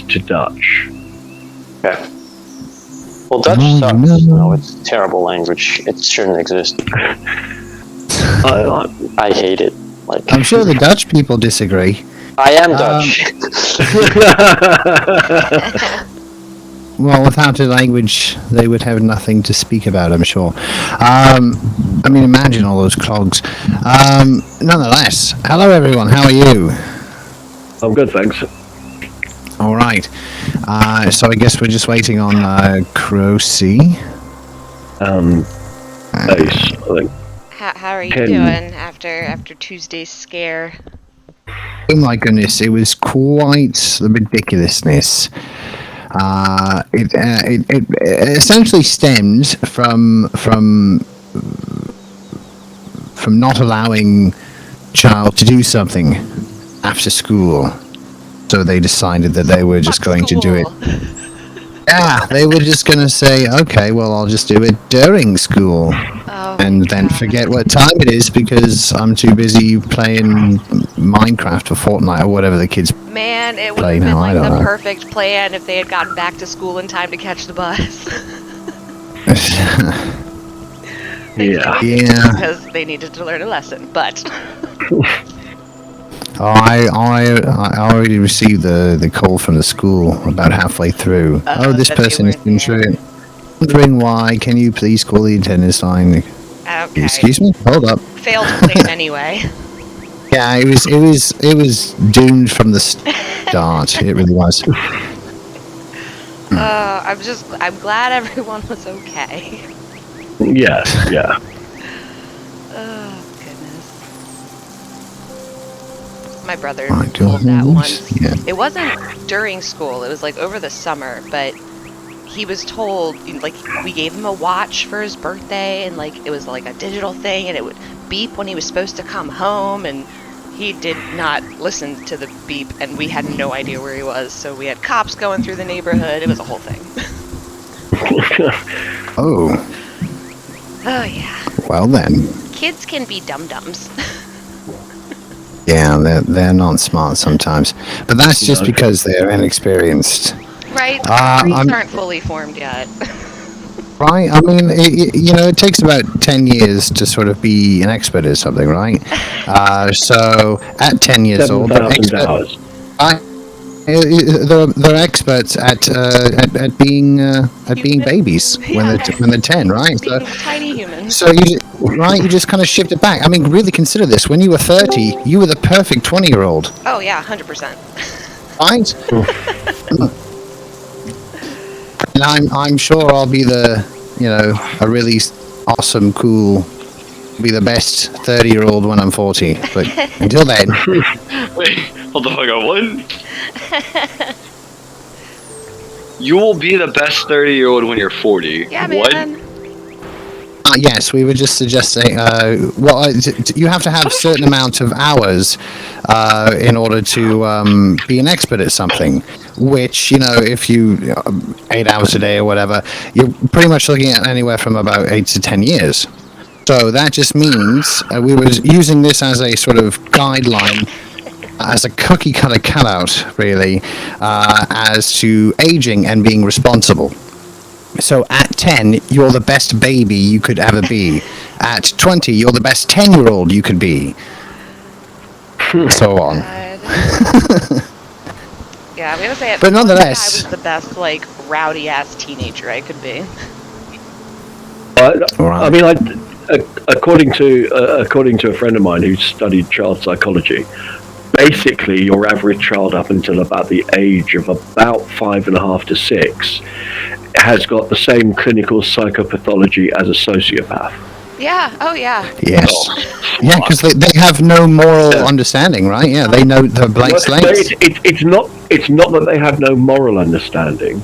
to Dutch. Okay. Well, Dutch sucks. No, it's a terrible language. It shouldn't exist. I hate it. Like, I'm sure the Dutch people disagree. I am Dutch. Well, without a language, they would have nothing to speak about, I'm sure. I mean, imagine all those clogs. Nonetheless, hello everyone, how are you? I'm good, thanks. All right. So I guess we're just waiting on Crocy. Ace, I think. How are you doing after Tuesday's scare? Oh my goodness, it was quite the ridiculousness. It essentially stems from not allowing child to do something after school. So they decided that they were just going to do it. Yeah, they were just going to say, okay, well, I'll just do it during school. Oh, and then forget what time it is because I'm too busy playing Minecraft or Fortnite or whatever the kids Man, it would play have been now. like the know. perfect plan if they had gotten back to school in time to catch the bus. Yeah. Because they needed to learn a lesson, but... I already received the call from the school about halfway through. This person has been wondering why. Can you please call the attendance line? Okay. Excuse me? Hold up. Failed plan anyway. Yeah, it was doomed from the start. It really was. I'm glad everyone was okay. Yes, yeah. Oh, goodness. My brother My told that once. Yeah. It wasn't during school, it was like over the summer, but he was told, like, we gave him a watch for his birthday, and like it was like a digital thing, and it would beep when he was supposed to come home, and he did not listen to the beep, and we had no idea where he was, so we had cops going through the neighborhood. It was a whole thing. Oh. Oh, yeah. Well then. Kids can be dum-dums. Yeah, they're not smart sometimes, but that's just because they're inexperienced. Right? Brains aren't fully formed yet. Right? I mean, it takes about 10 years to sort of be an expert at something, right? So at 10 years old, they're experts. They're experts at being babies when they're 10, right? Being tiny humans. So you just kind of shift it back. I mean, really consider this. When you were 30, you were the perfect 20-year-old. Oh yeah, 100%. Right? And I'm sure I'll be a really awesome, cool, be the best 30-year-old when I'm 40. But until then. Wait, hold the fuck up, what? You will be the best 30-year-old when you're 40. Yeah, what? Man. Yes, we were just suggesting. You have to have a certain amount of hours in order to be an expert at something. Which, if you 8 hours a day or whatever, you're pretty much looking at anywhere from about 8 to 10 years. So that just means we were using this as a sort of guideline, as a cookie cutter cutout, really, as to aging and being responsible. So at 10, you're the best baby you could ever be. At 20, you're the best 10-year-old you could be. So on. Yeah, I'm gonna say it. But nonetheless, I was the best, like, rowdy-ass teenager I could be. I mean, according to a friend of mine who studied child psychology, basically your average child up until about the age of about 5.5 to 6 has got the same clinical psychopathology as a sociopath. Yeah. Oh yeah. Yes. Yeah, because they have no moral understanding, right? Yeah, they know the blank slates. It's not that they have no moral understanding.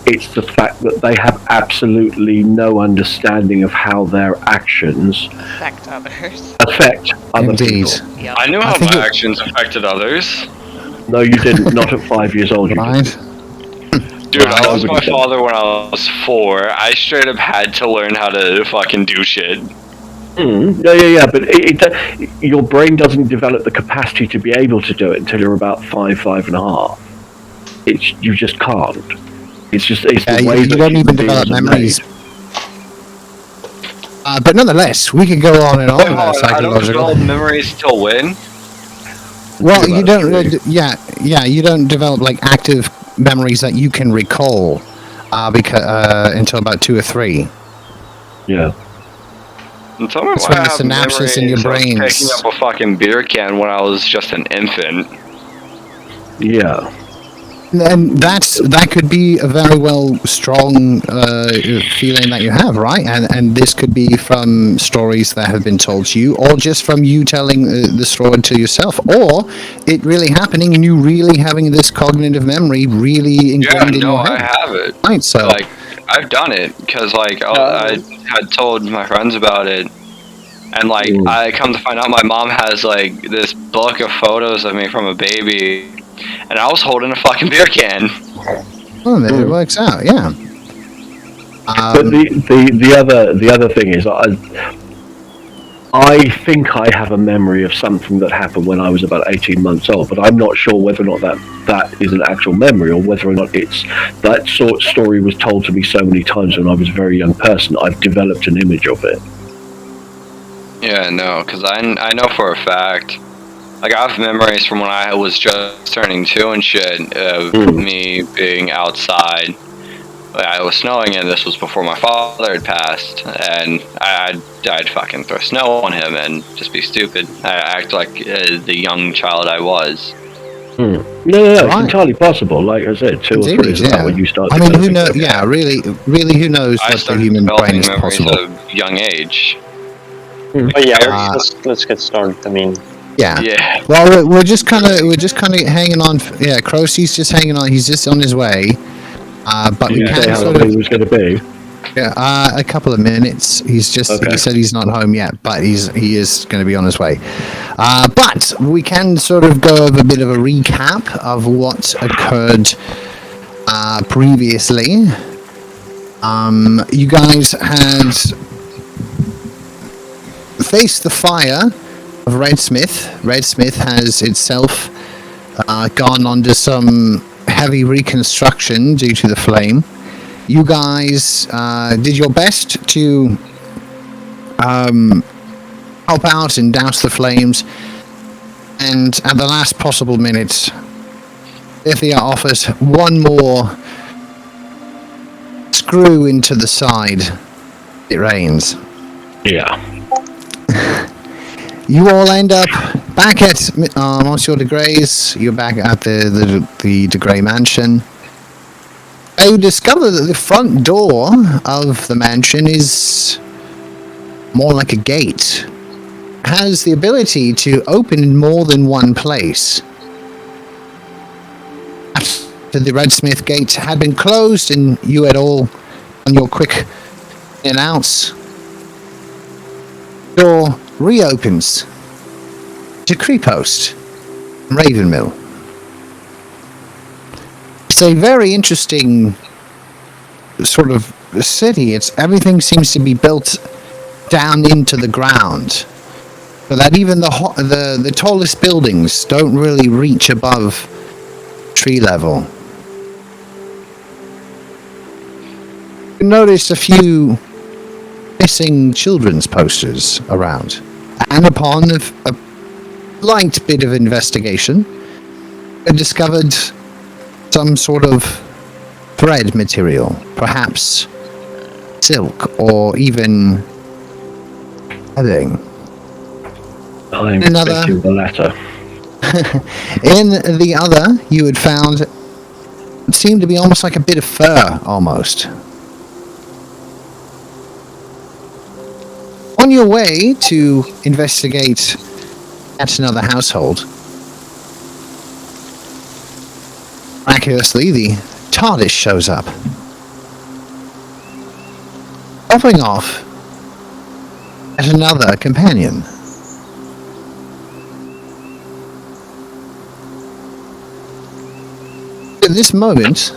It's the fact that they have absolutely no understanding of how their actions affect others. Indeed. People. Yep. I knew how my actions affected others. No, you didn't. Not at 5 years old. Right. Dude, I lost my father when I was 4. I straight up had to learn how to fucking do shit. Yeah. But your brain doesn't develop the capacity to be able to do it until you're about 5.5. you just can't. It's the way you that don't even human develop beings are memories. made. But nonetheless, we can go on and on. Hold on, I don't Psychological. develop memories till when? Well, you don't. Theoretically. You don't develop like active memories that you can recall, until about 2 or 3. Yeah. And tell me That's why when I the have synapses in your memories of brains- picking up a fucking beer can when I was just an infant. Yeah. And that could be a very well strong feeling that you have, right? And this could be from stories that have been told to you, or just from you telling the story to yourself, or it really happening and you really having this cognitive memory really ingrained in your head. I have it. Right, so Like, I've done it because like I had told my friends about it, and like I come to find out my mom has like this book of photos of me from a baby, and I was holding a fucking beer can. oh, there it works out, yeah. But the other thing is, I think I have a memory of something that happened when I was about 18 months old, but I'm not sure whether or not that is an actual memory, or whether or not it's that sort of story was told to me so many times when I was a very young person, I've developed an image of it. Yeah, no, because I know for a fact, like I have memories from when I was just turning 2 and shit of me being outside. It was snowing, and this was before my father had passed, and I'd fucking throw snow on him and just be stupid. I act like the young child I was. No, it's entirely possible. Like I said, 2 or 3 is about when you start. I mean, who knows? Yeah, really, who knows I what the started human brain developing is memories possible? at a young age. But yeah, let's get started. I mean, Yeah. Well, we're just kind of hanging on. Yeah, Crowsy's just hanging on. He's just on his way. But we Did you say can how sort long of. it was going to be? Yeah, a couple of minutes. He's just. Okay. He said he's not home yet, but he is going to be on his way. But we can sort of go over a bit of a recap of what occurred previously. You guys had faced the fire of Red Smith. Red Smith has itself gone under some heavy reconstruction due to the flame. You guys did your best to help out and douse the flames, and at the last possible minute, Ithia offers one more screw into the side. It rains. Yeah. You all end up back at Monsieur de Grey's. You're back at the de Grey mansion. You discover that the front door of the mansion is more like a gate. It has the ability to open in more than one place. After the Redsmith gate had been closed and you had all on your quick in and outs, door reopens to Creepost, Ravenmill. It's a very interesting sort of city. Everything seems to be built down into the ground, so that even the tallest buildings don't really reach above tree level. You notice a few missing children's posters around, and upon a light bit of investigation, I discovered some sort of thread material, perhaps silk or even bedding. I'm expecting the latter. In the other, you had found it seemed to be almost like a bit of fur, almost. On your way to investigate at another household, miraculously, the TARDIS shows up, dropping off at another companion. At this moment,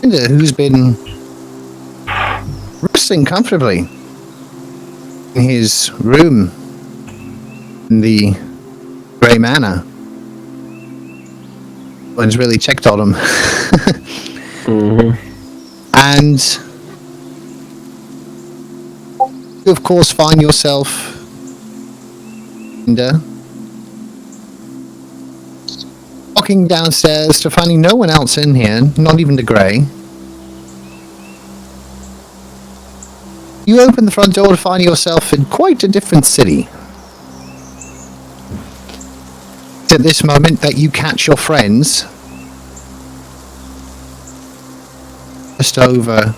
Linda, who's been resting comfortably in his room in the Grey Manor, one's really checked on them. And you, of course, find yourself walking downstairs to finding no one else in here, not even the Grey. You open the front door to find yourself in quite a different city. It's at this moment that you catch your friends just over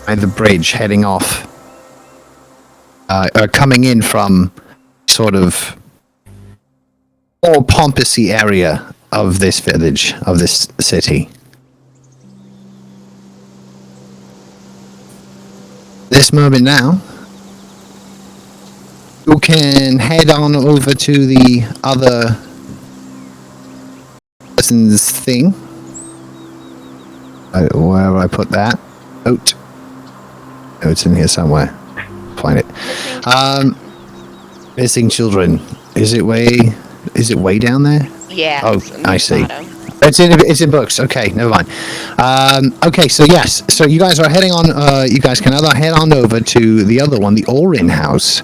by the bridge, heading off, coming in from sort of more pompous-y area of this village, of this city. This moment now, you can head on over to the other person's thing. Where have I put that? Note. Oh, it's in here somewhere. Find it. Missing children. Is it way down there? Yeah. Oh, I see. Bottom. It's in books. Okay, never mind. Okay, so yes, so you guys are heading on. You guys can either head on over to the other one, the Orin house,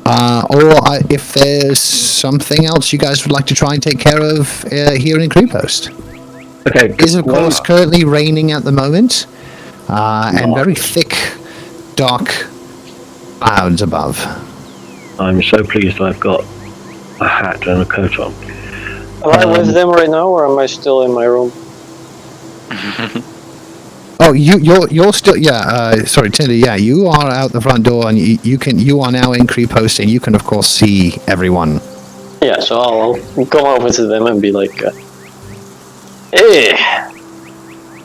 or if there's something else you guys would like to try and take care of here in Creep Post. Okay. It is of course currently raining at the moment, and very thick, dark clouds above. I'm so pleased I've got a hat and a coat on. Am I with them right now, or am I still in my room? Oh, you're still sorry, Tinder. Yeah, you are out the front door, and you are now in Creep Post, and you can of course see everyone. Yeah, so I'll come over to them and be like, "Hey,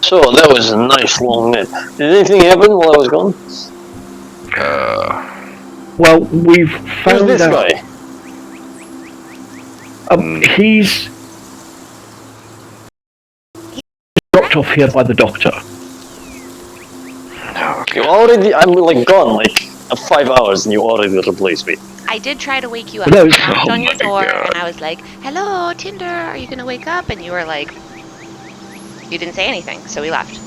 so that was a nice long nap. Did anything happen while I was gone?" Well, we've Who's found this out. guy? He's dropped off here by the doctor. You already, I'm like gone like 5 hours, and you already replaced me. I did try to wake you up. No, I it's- knocked on your my door, God. and I was like, "Hello, Tinder, are you gonna wake up?" And you were like, you didn't say anything, so we left.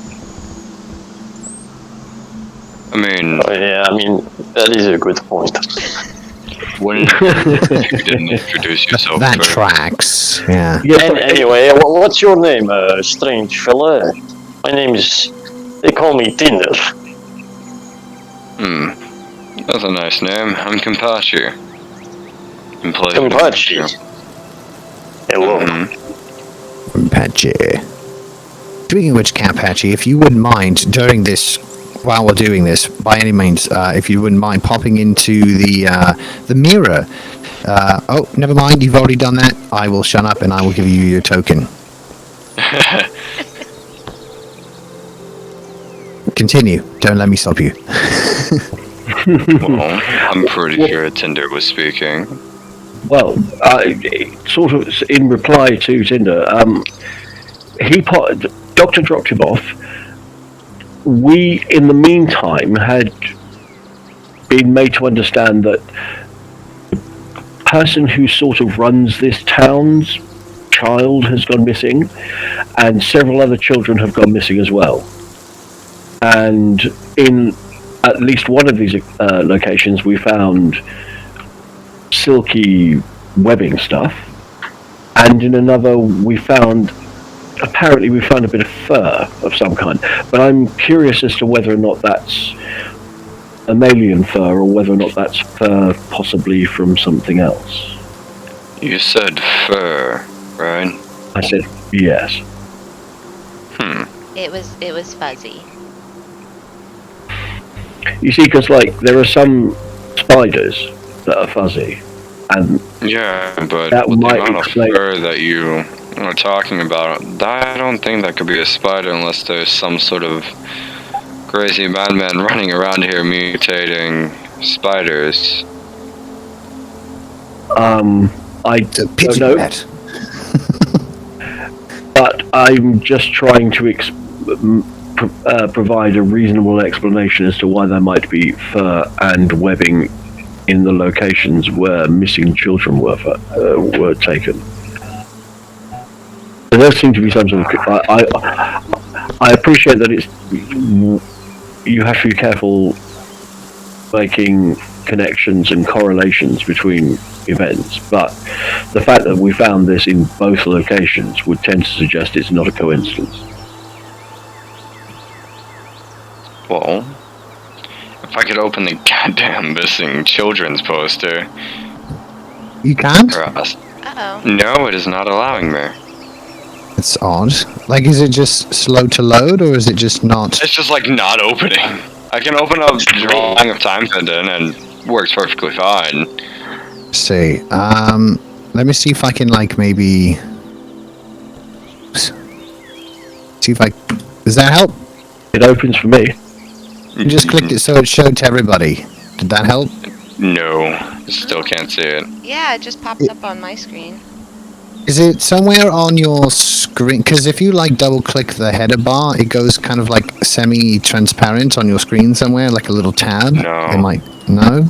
I mean, Oh, yeah, I mean, that is a good point. when you didn't introduce yourself That first. tracks. Yeah. Yeah, And anyway, what's your name, strange fella? My name is, they call me Tinder. That's a nice name. I'm Kampachi. Pleasure to meet Kampachi. you. Hello. Patchy. Speaking of which, Patchy, if you wouldn't mind during this, while we're doing this, by any means, if you wouldn't mind popping into the mirror. Oh, never mind. You've already done that. I will shut up and I will give you your token. Continue. Don't let me stop you. Well, I'm pretty sure Tinder was speaking. well, sort of in reply to Tinder, Doctor dropped him off. We, in the meantime, had been made to understand that the person who sort of runs this town's child has gone missing, and several other children have gone missing as well. And in at least one of these locations, we found silky webbing stuff, and in another, apparently we found a bit of fur of some kind. But I'm curious as to whether or not that's a mammalian fur, or whether or not that's fur possibly from something else. You said fur, right? I said yes. It was fuzzy. You see, because like there are some spiders that are fuzzy, and Yeah, but That with the might amount of explain- fur that you are talking about, I don't think that could be a spider unless there's some sort of crazy madman running around here mutating spiders. I It's a don't pigeon know, net. but I'm just trying to provide a reasonable explanation as to why there might be fur and webbing in the locations where missing children were taken. There does seem to be some sort of. I appreciate that it's. You have to be careful making connections and correlations between events, but the fact that we found this in both locations would tend to suggest it's not a coincidence. Well, if I could open the goddamn missing children's poster. You can't? Uh-oh. No, it is not allowing me. It's odd. Like, is it just slow to load, or is it just not? It's just like not opening. I can open up drawing of time pendant and works perfectly fine. Let's see. Let me see if I can, like, maybe. See if I. Does that help? It opens for me. You just clicked it so it showed to everybody. Did that help? No, still can't see it. Yeah, it just pops up on my screen. Is it somewhere on your screen? Because if you like double click the header bar, it goes kind of like semi-transparent on your screen somewhere, like a little tab. No. It might. No.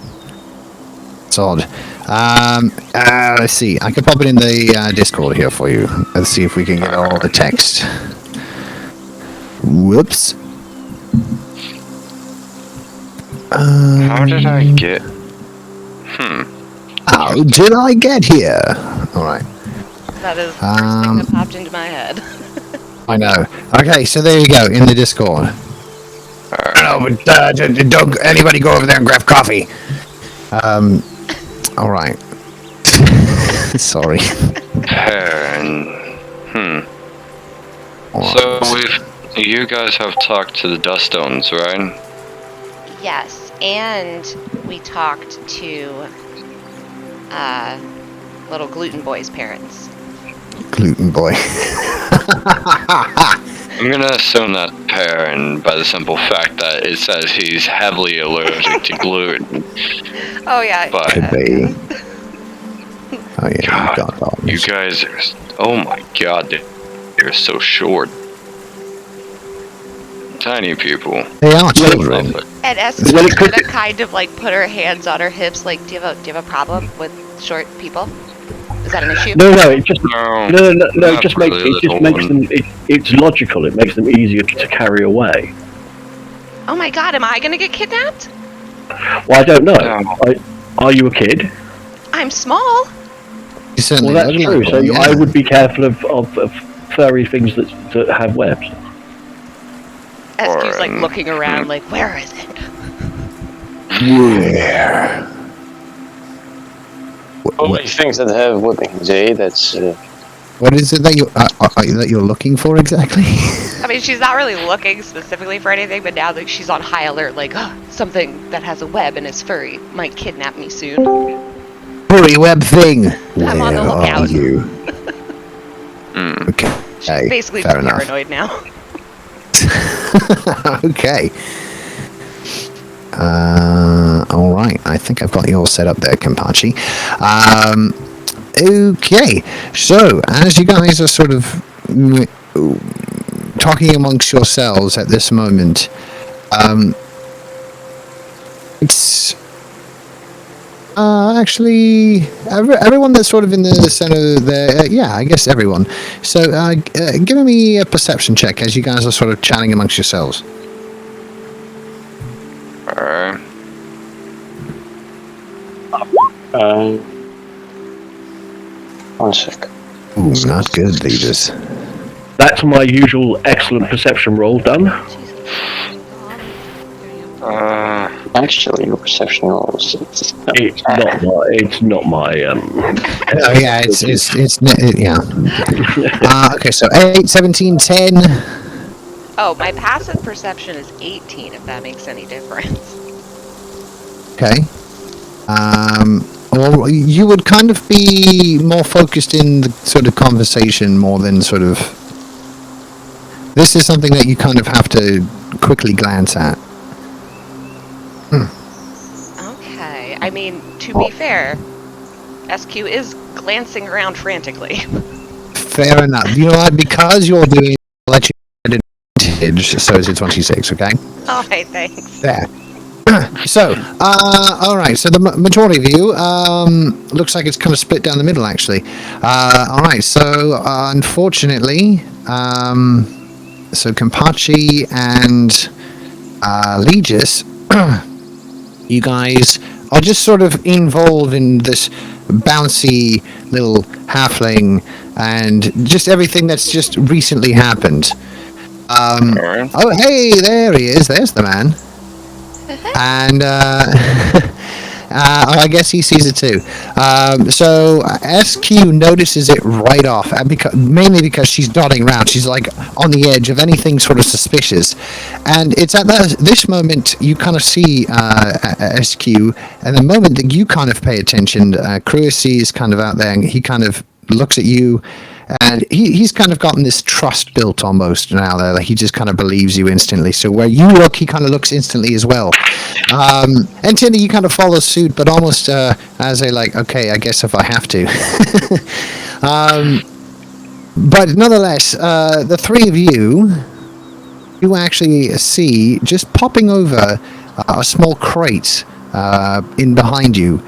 It's odd. Let's see. I can pop it in the Discord here for you. Let's see if we can get all the text. Whoops. How did I get? How did I get here? All right. That is the first thing that popped into my head. I know. Okay, so there you go in the Discord. No, but don't anybody go over there and grab coffee. All right. Sorry. So you guys have talked to the Duststones, right? Yes, and we talked to little Gluten Boy's parents. Gluten Boy. I'm gonna assume that parent by the simple fact that it says he's heavily allergic to gluten. Oh yeah. But Could be. Oh yeah, God, you got all you this. guys are. Oh my God, they're so short. Tiny people. They are children. And Esther's gonna kind of like put her hands on her hips, like, do you have a problem with short people? Is that an issue? No, it just No, it just makes them. It's logical. It makes them easier to carry away. Oh my God, am I gonna get kidnapped? Well, I don't know. No. Are you a kid? I'm small. You certainly Well, that's look true. like So one, yeah. I would be careful of furry things that have webs. SQ's like looking around, like, where is it? Where? Only things that have whippings, eh? That's. What is it that you're looking for exactly? I mean, she's not really looking specifically for anything, but now that she's on high alert, like, something that has a web and is furry might kidnap me soon. Furry web thing. I'm on the Where lookout. are you? Okay. She's basically fair just enough. paranoid now. Okay. All right. I think I've got you all set up there, Kampachi. Okay. So, as you guys are sort of talking amongst yourselves at this moment, it's actually everyone that's sort of in the center there. Yeah, I guess everyone. So, give me a perception check as you guys are sort of chatting amongst yourselves. One sec. Ooh, not good, leaders. That's my usual excellent perception roll done. Actually, your perception rolls. It's not my Oh yeah, it's yeah. Okay, so 8, 17, 10. Oh, my passive perception is 18, if that makes any difference. Okay. Well, you would kind of be more focused in the sort of conversation more than sort of. This is something that you kind of have to quickly glance at. Okay. I mean, to be fair, SQ is glancing around frantically. Fair enough. You know what? Because you're doing, I'll let you get an advantage, so it's a 26, okay? Alright, thanks. There. So, all right. So the majority of you looks like it's kind of split down the middle, actually. All right. So, unfortunately, so Kampachi and Legis, you guys are just sort of involved in this bouncy little halfling and just everything that's just recently happened. Oh, hey, there he is. There's the man. And I guess he sees it too. So SQ notices it right off, mainly because she's nodding around. She's like on the edge of anything sort of suspicious. And it's at this moment you kind of see SQ, and the moment that you kind of pay attention, Cruisy is kind of out there, and he kind of looks at you. And he's kind of gotten this trust built almost now. Like he just kind of believes you instantly. So where you look, he kind of looks instantly as well. And Tindy, you kind of follow suit, but almost as a like, okay, I guess if I have to. But nonetheless, the three of you actually see just popping over a small crate in behind you.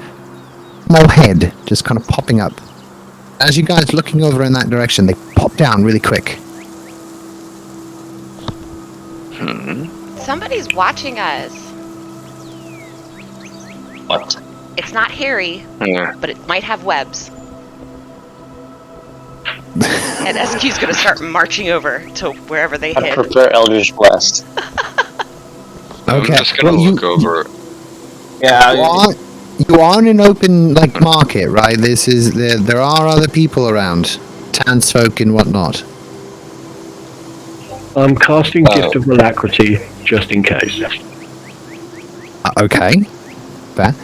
Small head just kind of popping up. As you guys looking over in that direction, they pop down really quick. Somebody's watching us. What? It's not Harry, but it might have webs. And SQ's gonna start marching over to wherever they I hid. prepare Eldritch Blast. I'm Okay. just gonna look over. Yeah, You are in an open like market, right? This is there are other people around, townsfolk and whatnot. I'm casting Gift of Alacrity just in case. Okay. Fair.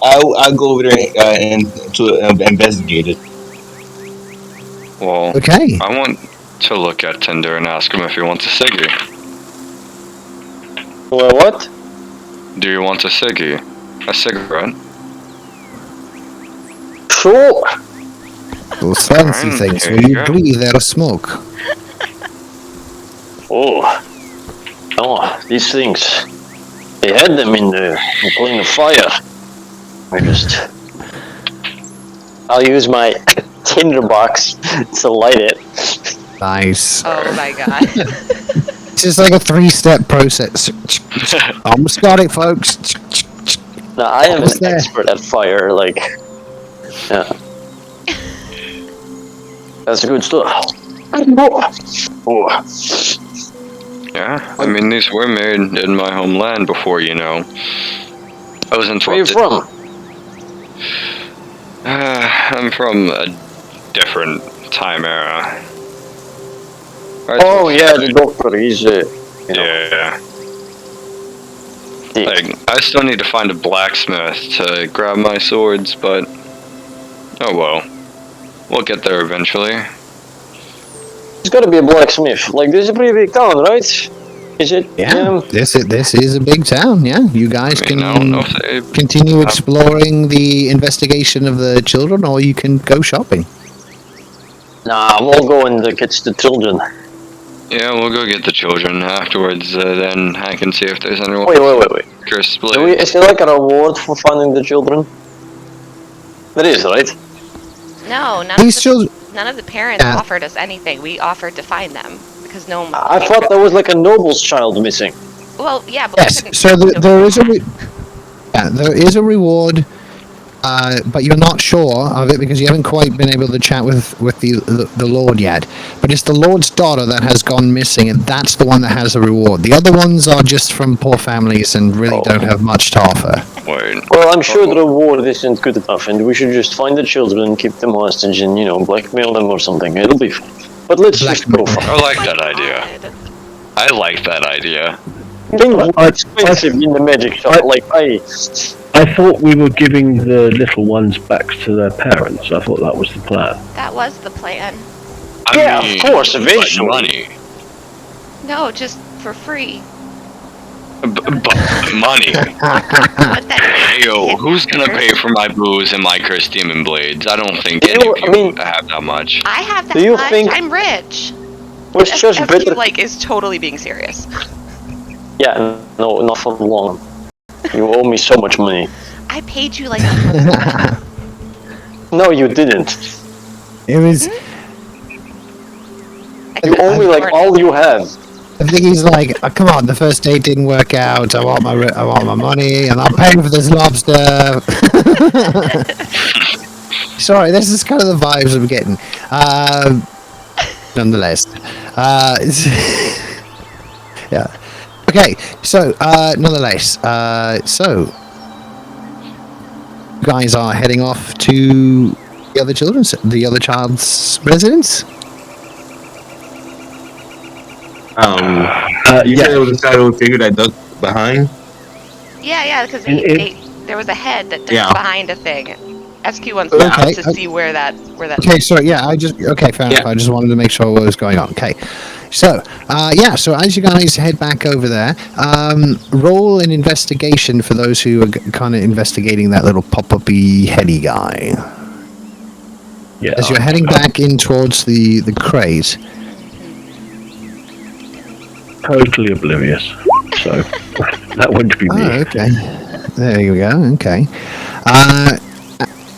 I'll go over there and to investigate it. Well, Okay. I want to look at Tinder and ask him if he wants a ciggy. well, what? Do you want a ciggy? A cigarette? Sure. Those fancy Fine, things here where you you go. breathe air smoke. Oh, these things. They had them in playing the fire. I'll use my tinder box to light it. Nice. Oh my god. It's just like a 3-step process. Almost got it, folks. Now, I am Almost an there. expert at fire, like... Yeah. That's good stuff. Oh. Yeah, I mean, these were made in my homeland before, you know. I was Where are you interrupted. from? I'm from a different time era. Right, Oh, yeah, the doctor, he's, you know... Yeah. the- Like, I still need to find a blacksmith to grab my swords, but... Oh well. We'll get there eventually. There's gotta be a blacksmith. Like, this is a pretty big town, right? Is it? Yeah, this is a big town. Yeah, you guys I can mean, I don't know if they... continue exploring the investigation of the children, or you can go shopping. Nah, we'll go and catch the children. Yeah, we'll go get the children afterwards, then I can see if there's anyone... Wait. Chris, Is there like a reward for finding the children? There is, right? No, These children. none of the parents Yeah. offered us anything. We offered to find them because no one. I thought there was like a noble's child missing. Well, yeah, but we Yes. couldn't- So there is there is a reward, but you're not sure of it because you haven't quite been able to chat with the Lord yet. But it's the Lord's daughter that has gone missing, and that's the one that has a reward. The other ones are just from poor families and really don't have much to offer. Wait. Well, I'm sure the reward isn't good enough, and we should just find the children, keep them hostage, and, you know, blackmail them or something. It'll be fine. But let's just go for it. I like that idea. God. I like that idea. Things are expensive in the magic shop. Like, I thought we were giving the little ones back to their parents. I thought that was the plan. That was the plan. Yeah, of course, like eventually. money. No, just for free. But money. But that Yo, who's gonna pay for my booze and my cursed demon blades? I don't think You any know, of I you mean- have that much. I have that Do you much. think- I'm rich. was just SQ, better. like is totally being serious. Yeah, no, not for long. You owe me so much money. I paid you like a month. No, you didn't. It was. You owe me like all you have. I think he's like, oh, come on, the first date didn't work out. I want my money, and I'm paying for this lobster. Sorry, this is kind of the vibes I'm getting. Nonetheless, yeah. Okay, so nonetheless, so you guys are heading off to the other child's residence. You said it was a shadow figure that ducked behind. Yeah, because there was a head that ducked behind a thing. SQ wants to see where that. Okay, so yeah, fair enough. I just wanted to make sure what was going on. Okay, so so as you guys head back over there, roll an investigation for those who are kind of investigating that little pop-up-y heady guy. Yeah. As you're heading back in towards the crate. Totally oblivious. So that wouldn't be me. Oh, okay. There you go. Okay.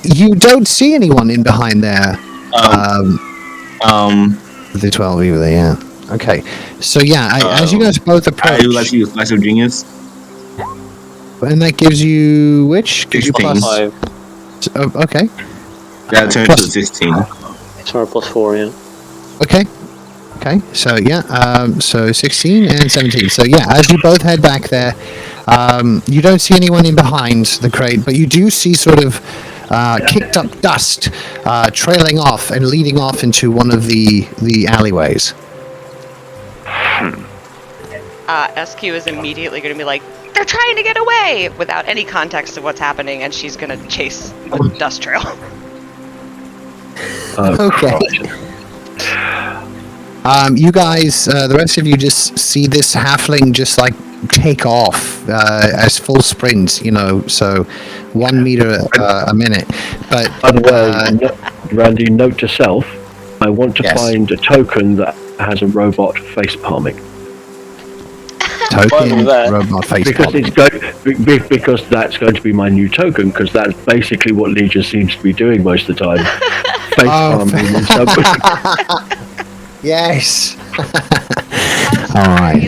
You don't see anyone in behind there. The 12 either, yeah. Okay. So yeah, as you guys both approach, I do like to use Flash of Genius. and that gives you which? Gives you 16. plus. Okay. That turns to 16. Sorry, +4, yeah. Okay. Okay. So yeah. So 16 and 17. So yeah, as you both head back there, you don't see anyone in behind the crate, but you do see sort of kicked up dust trailing off and leading off into one of the alleyways. SQ is immediately going to be like, they're trying to get away, without any context of what's happening, and she's going to chase the dust trail. Okay. You guys, the rest of you just see this halfling just like take off as full sprint, so 1 meter a minute. But By the way, Randy, note to self, I want to find a token that has a robot face palming. Token robot face Because palming. because that's going to be my new token, because that's basically what Legion seems to be doing most of the time. Face palming and stuff. Yes. All right.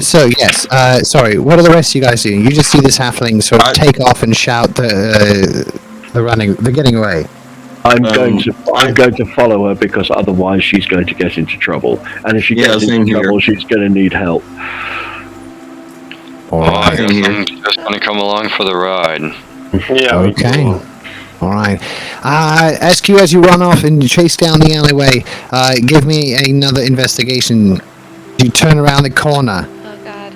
So yes, sorry. What are the rest of you guys doing? You just see this halfling sort of take off and shout they're getting away. I'm going to follow her because otherwise she's going to get into trouble, and if she gets into trouble, she's going to need help. I guess I'm just going to come along for the ride. Yeah. Okay. All right. SQ, as you run off and chase down the alleyway, give me another investigation. You turn around the corner. Oh God.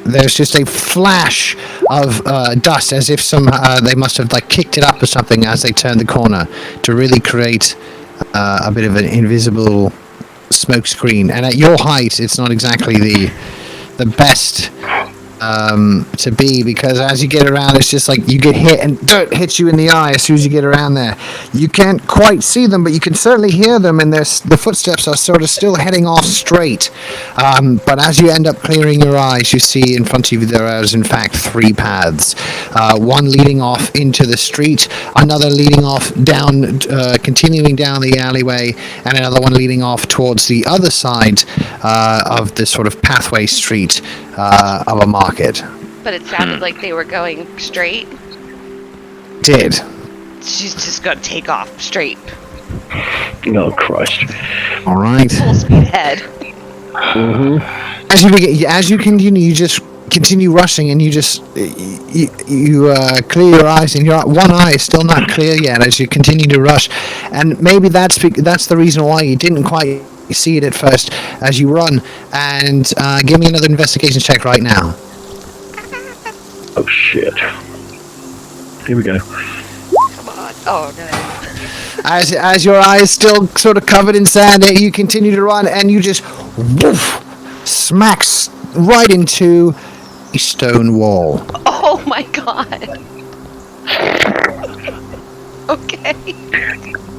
There's just a flash of dust, as if they must have like kicked it up or something as they turned the corner to really create a bit of an invisible smoke screen. And at your height, it's not exactly the best to be, because as you get around, it's just like you get hit and dirt hits you in the eye as soon as you get around there. You can't quite see them, but you can certainly hear them, and the footsteps are sort of still heading off straight. But as you end up clearing your eyes, you see in front of you there is in fact 3 paths. One leading off into the street, another leading off down, continuing down the alleyway, and another one leading off towards the other side of the sort of pathway street of a market. But it sounded like they were going straight. Did. She's just gonna take off straight. Oh Christ! All right. Full speed ahead. Mm-hmm. As you continue, you just continue rushing, and you just you clear your eyes, and your one eye is still not clear yet as you continue to rush, and maybe that's the reason why you didn't quite see it at first as you run. And give me another investigation check right now. Oh shit! Here we go. Come on. Oh no. As your eye is still sort of covered in sand, you continue to run, and you just smacks right into a stone wall. Oh my God. Okay.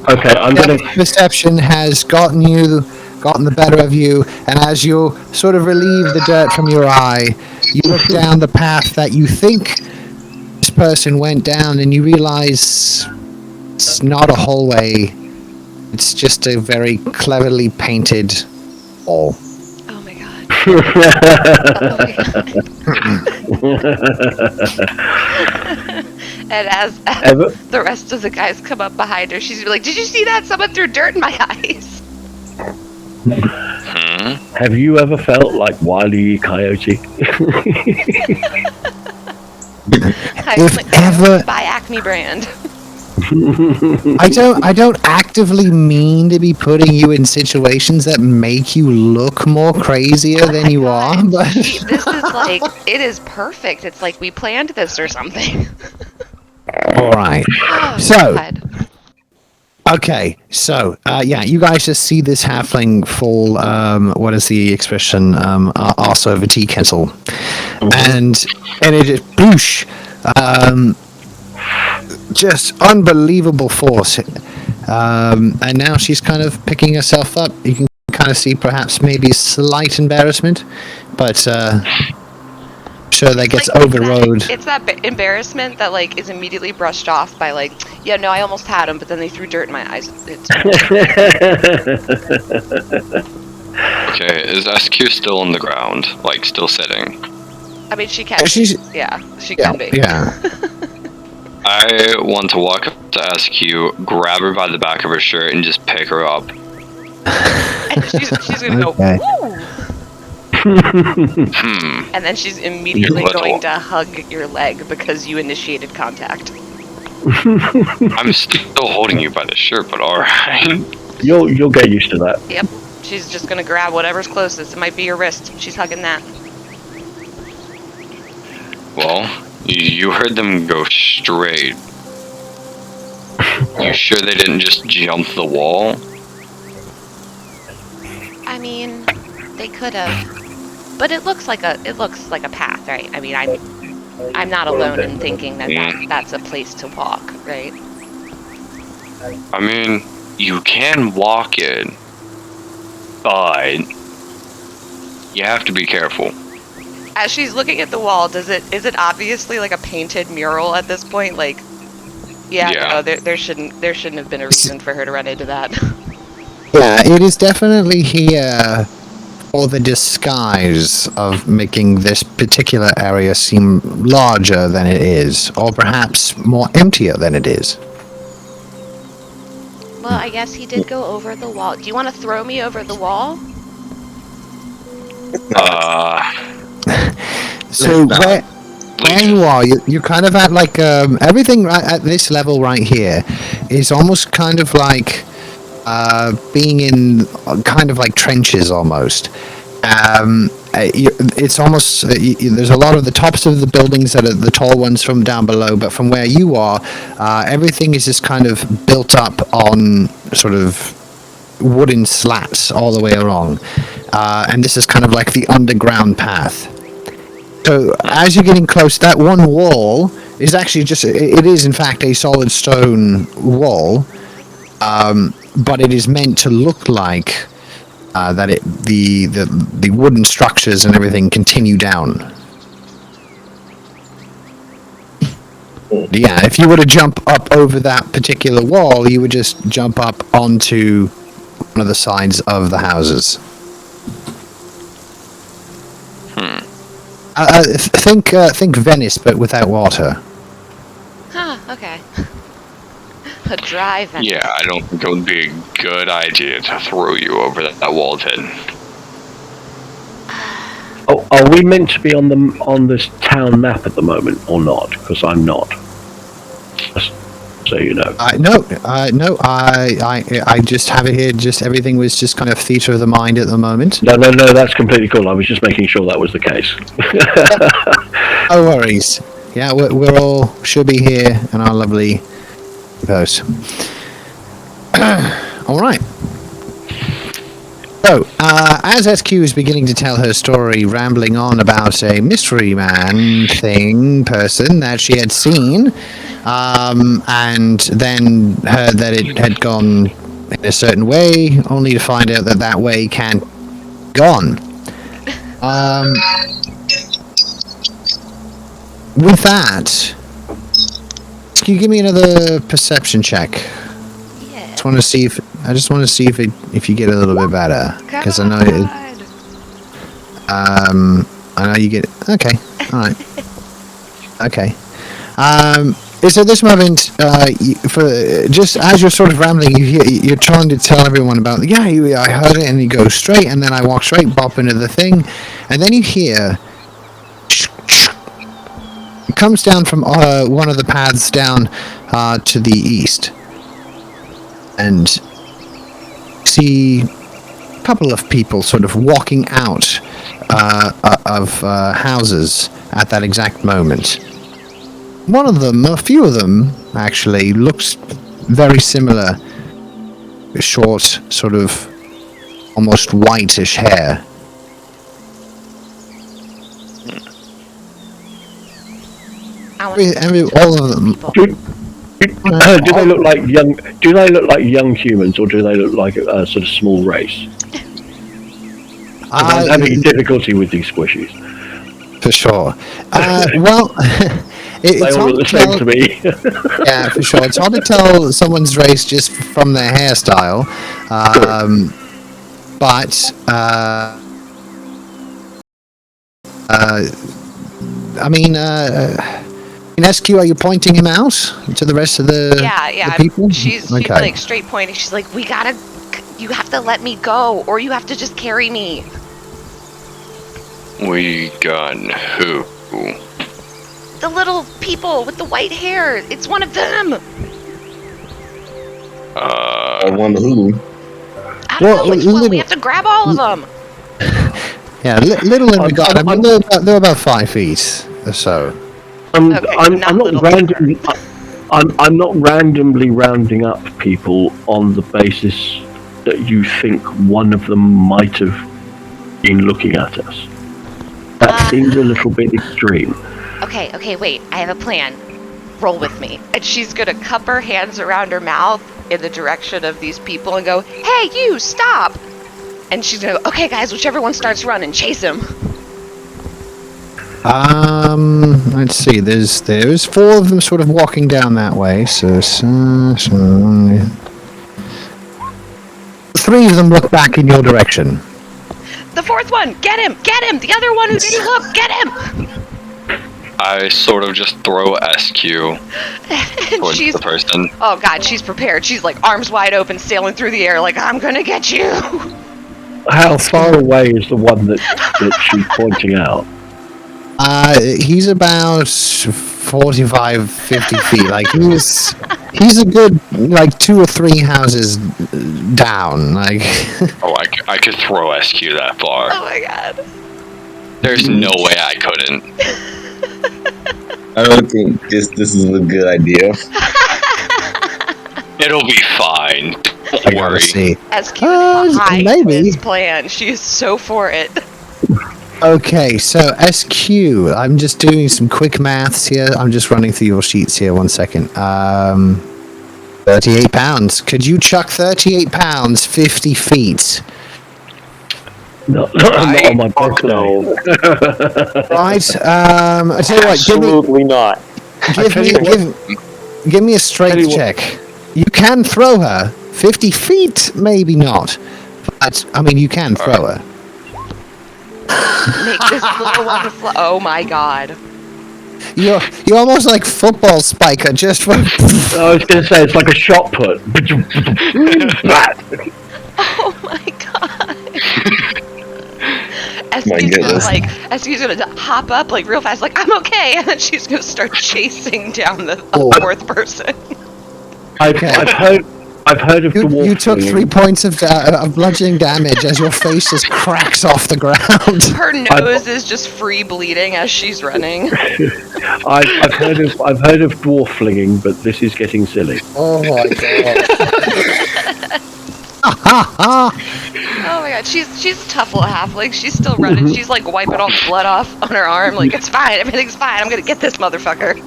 Okay, I'm gonna. Perception has gotten you gotten the better of you, and as you sort of relieve the dirt from your eye, you look down the path that you think this person went down, and you realize it's not a hallway. It's just a very cleverly painted hall. Oh my god. Oh my god. And as the rest of the guys come up behind her, she's like, "Did you see that? Someone threw dirt in my eyes." Have you ever felt like Wile E. Coyote? If ever, buy Acme brand. I don't actively mean to be putting you in situations that make you look more crazier than you are, but This is like, it is perfect. It's like we planned this or something. all right. Oh, So, God. okay, so yeah, you guys just see this halfling fall. What is the expression? Arse over tea kettle, and it just boosh. Just unbelievable force. And now she's kind of picking herself up. You can kind of see perhaps maybe slight embarrassment, but sure that gets overrode. It's that embarrassment that like is immediately brushed off by like, yeah, no, I almost had him, but then they threw dirt in my eyes. Okay, is SQ still on the ground? Like, still sitting? I mean, she can. She's- she can be. Yeah. I want to walk up to SQ, grab her by the back of her shirt, and just pick her up. And she's gonna Okay. go, "Ooh!" And then she's immediately You're going little. to hug your leg because you initiated contact. I'm still holding you by the shirt, but alright. You'll get used to that. Yep. She's just gonna grab whatever's closest. It might be your wrist. She's hugging that. Well, you heard them go straight. You sure they didn't just jump the wall? I mean, they could have, but it looks like a path, right? I mean, I'm not alone in thinking that that's a place to walk, right? I mean, you can walk it, but you have to be careful. As she's looking at the wall, is it obviously like a painted mural at this point? Like, yeah. No, there shouldn't have been a reason for her to run into that. Yeah, it is definitely here for the disguise of making this particular area seem larger than it is, or perhaps more emptier than it is. Well, I guess he did go over the wall. Do you want to throw me over the wall? So where you are, you're kind of at like everything right at this level right here is almost kind of like being in kind of like trenches almost. It's almost there's a lot of the tops of the buildings that are the tall ones from down below, but from where you are, everything is just kind of built up on sort of wooden slats all the way along, and this is kind of like the underground path. So as you're getting close, that one wall is actually it is in fact a solid stone wall, but it is meant to look like that the wooden structures and everything continue down. Yeah, if you were to jump up over that particular wall, you would just jump up onto one of the sides of the houses. Think Venice, but without water. Huh, okay. A dry vent. Yeah, I don't think it would be a good idea to throw you over that wall, Ted. Oh, are we meant to be on this town map at the moment or not? Because I'm not. Just so you know. No. I just have it here. Just everything was just kind of theater of the mind at the moment. No, that's completely cool. I was just making sure that was the case. No worries. Yeah, we're all should be here in our lovely post. All right. So, as SQ is beginning to tell her story, rambling on about a mystery man person that she had seen, and then heard that it had gone in a certain way, only to find out that that way can't gone. With that, can you give me another perception check? Yeah. I just want to see if you get a little bit better, because I know I know you get okay. All right. Okay. Is at this moment, for just as you're sort of rambling, you're trying to tell everyone about, I heard it, and you go straight, and then I walk straight, bop into the thing, and then you hear, it comes down from one of the paths down to the east, and see a couple of people sort of walking out of houses at that exact moment. One of them, a few of them, actually, looks very similar. Short, sort of, almost whitish hair. All of them. Do they look like young? Do they look like young humans, or do they look like a sort of small race? I'm having difficulty with these squishies. For sure. Well, it's they all hard look the to same tell. to me. Yeah, for sure. It's hard to tell someone's race just from their hairstyle. But I mean, in SQ, are you pointing him out to the rest of the Yeah. people? She's Okay. like straight pointing. She's like, you have to let me go, or you have to just carry me. We got who? The little people with the white hair. It's one of them. I wonder who. I don't know which one. little- We have to grab all of them. Yeah, little in regard. I mean, they're about 5 feet or so. I'm not not little randomly. I'm not randomly rounding up people on the basis that you think one of them might have been looking at us. That seems a little bit extreme. Okay, wait. I have a plan. Roll with me. And she's gonna cup her hands around her mouth in the direction of these people and go, "Hey, you, stop!" And she's gonna go, "Okay, guys, whichever one starts running, chase him." Let's see. There's 4 of them sort of walking down that way. So 3 of them look back in your direction. The 4th one, get him! The other one who didn't look, get him! I sort of just throw SQ And towards she's, the person. oh god, she's prepared. She's like arms wide open, sailing through the air, like, "I'm gonna get you!" How far away is the one that she's pointing out? He's about 45, 50 feet. Like he's a good like 2 or 3 houses down. Like Oh, I could throw SQ that far. Oh my god. There's no way I couldn't. I don't think this is a good idea. It'll be fine. I Don't gotta worry. see. SQ is behind maybe. this plan. She is so for it. Okay, so SQ. I'm just doing some quick maths here. I'm just running through your sheets here. 1 second. 38 pounds. Could you chuck 38 pounds 50 feet? Not on my birthday. Right. I tell you what. Absolutely not. Give me a strength check. You can throw her 50 feet, maybe not. But I mean, you can throw her. Make this little one fly. Oh my god. You're almost like football spiker, just for. I was going to say it's like a shot put. Oh my god. My goodness. SQ's gonna hop up like real fast, like, "I'm okay," and then she's gonna start chasing down the Oh. 4th person. I've heard of dwarf. You took 3 points of bludgeoning damage as your face just cracks off the ground. Her nose is just free bleeding as she's running. I've heard of dwarf flinging, but this is getting silly. Oh my god. Oh my god, she's a tough little halfling. She's still running. She's like wiping all the blood off on her arm. Like, "It's fine. Everything's fine. I'm gonna get this motherfucker."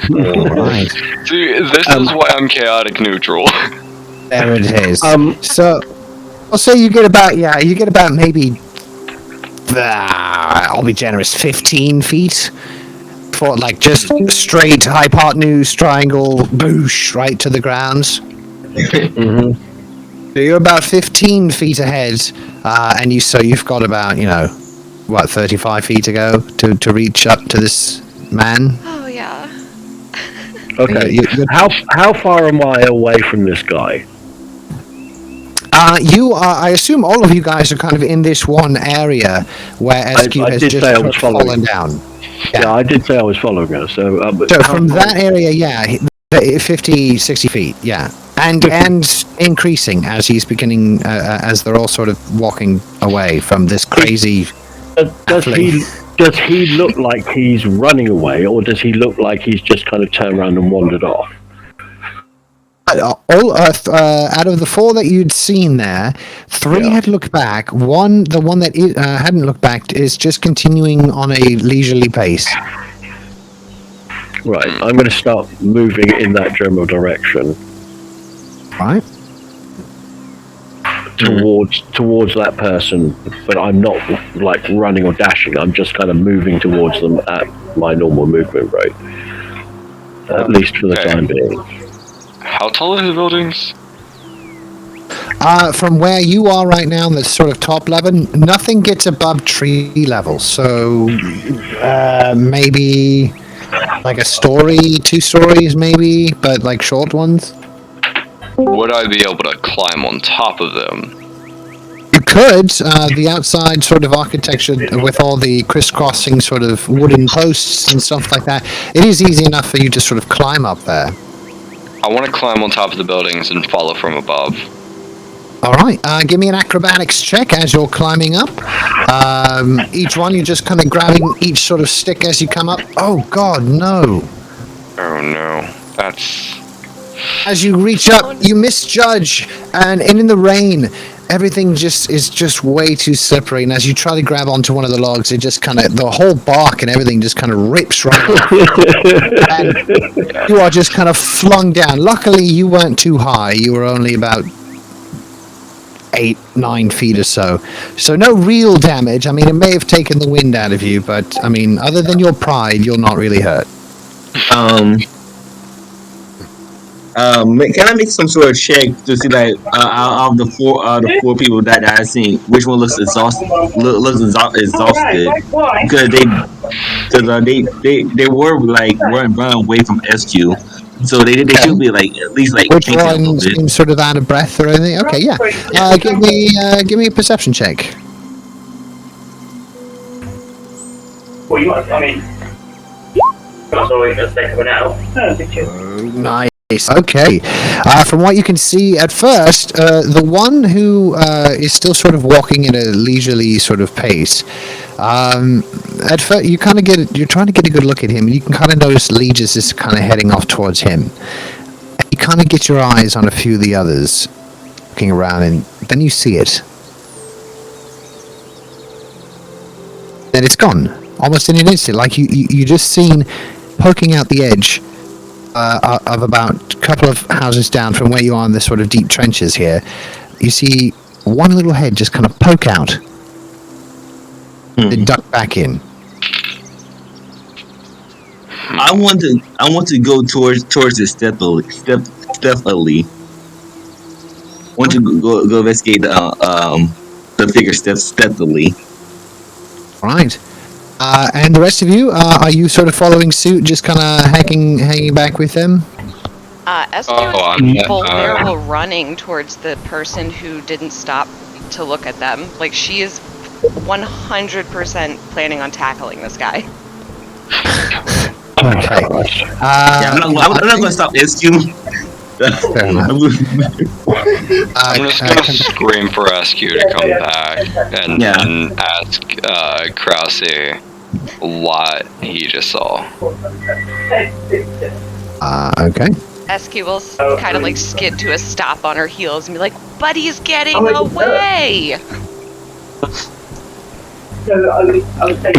Right. See, this is why I'm chaotic neutral. There it is. So I'll say you get about maybe, I'll be generous, 15 feet for like just straight hypotenuse triangle boosh right to the ground. So you're about 15 feet ahead, and you've got about 35 feet to go to reach up to this man. Oh yeah. okay, how far am I away from this guy? You are. I assume all of you guys are kind of in this one area where SQ I has did just say I was fallen following. down. Yeah, I did say I was following her. So So from that area, 50, 60 feet, yeah. And increasing as he's beginning, as they're all sort of walking away from this crazy. does he look like he's running away, or does he look like he's just kind of turned around and wandered off? Out of the 4 that you'd seen there, 3 had looked back. The one that hadn't looked back is just continuing on a leisurely pace. Right, I'm going to start moving in that general direction. Right. Towards that person, but I'm not like running or dashing. I'm just kind of moving towards them at my normal movement rate, at least for the time being. How tall are the buildings? From where you are right now, the sort of top level, nothing gets above tree level. So maybe like a story, 2 stories, maybe, but like short ones. Would I be able to climb on top of them? You could. The outside sort of architecture with all the crisscrossing sort of wooden posts and stuff like that, it is easy enough for you to sort of climb up there. I want to climb on top of the buildings and follow from above. All right. Give me an acrobatics check as you're climbing up. Each one, you're just kind of grabbing each sort of stick as you come up. Oh, God, no. Oh no, that's... As you reach up, you misjudge, and in the rain, everything is just way too slippery. And as you try to grab onto one of the logs, it just kind of, the whole bark and everything just kind of rips right off. And you are just kind of flung down. Luckily, you weren't too high. You were only about 8-9 feet or so. So no real damage. I mean, it may have taken the wind out of you, but I mean, other than your pride, you're not really hurt. Can I make some sort of check to see like out of the four people that I seen, which one looks exhausted? Exhausted because they weren't running away from SQ, so they should be like at least like. Which one seems sort of out of breath or anything? Okay, yeah. Give me a perception check. Well, you want? I mean, that's always a second one out. No, did you? Nice. Okay. From what you can see at first, the one who is still sort of walking at a leisurely sort of pace. At first, you're trying to get a good look at him, and you can kind of notice Legis is kind of heading off towards him. And you kind of get your eyes on a few of the others looking around, and then you see it. Then it's gone, almost in an instant. Like you just seen poking out the edge of about a couple of houses down from where you are in the sort of deep trenches here. You see one little head just kind of poke out, then duck back in. I want to go towards the stealthily. I want to go investigate the figure stealthily. Right. And the rest of you, are you sort of following suit, just kind of hanging back with them? SQ is full barrel running towards the person who didn't stop to look at them. Like, she is 100% planning on tackling this guy. Okay. I'm not going to stop SQ. Fair enough. I'm just gonna scream for SQ to come back and ask Krause what he just saw. Okay. SQ will kind of like skid to a stop on her heels and be like, "Buddy's getting away!"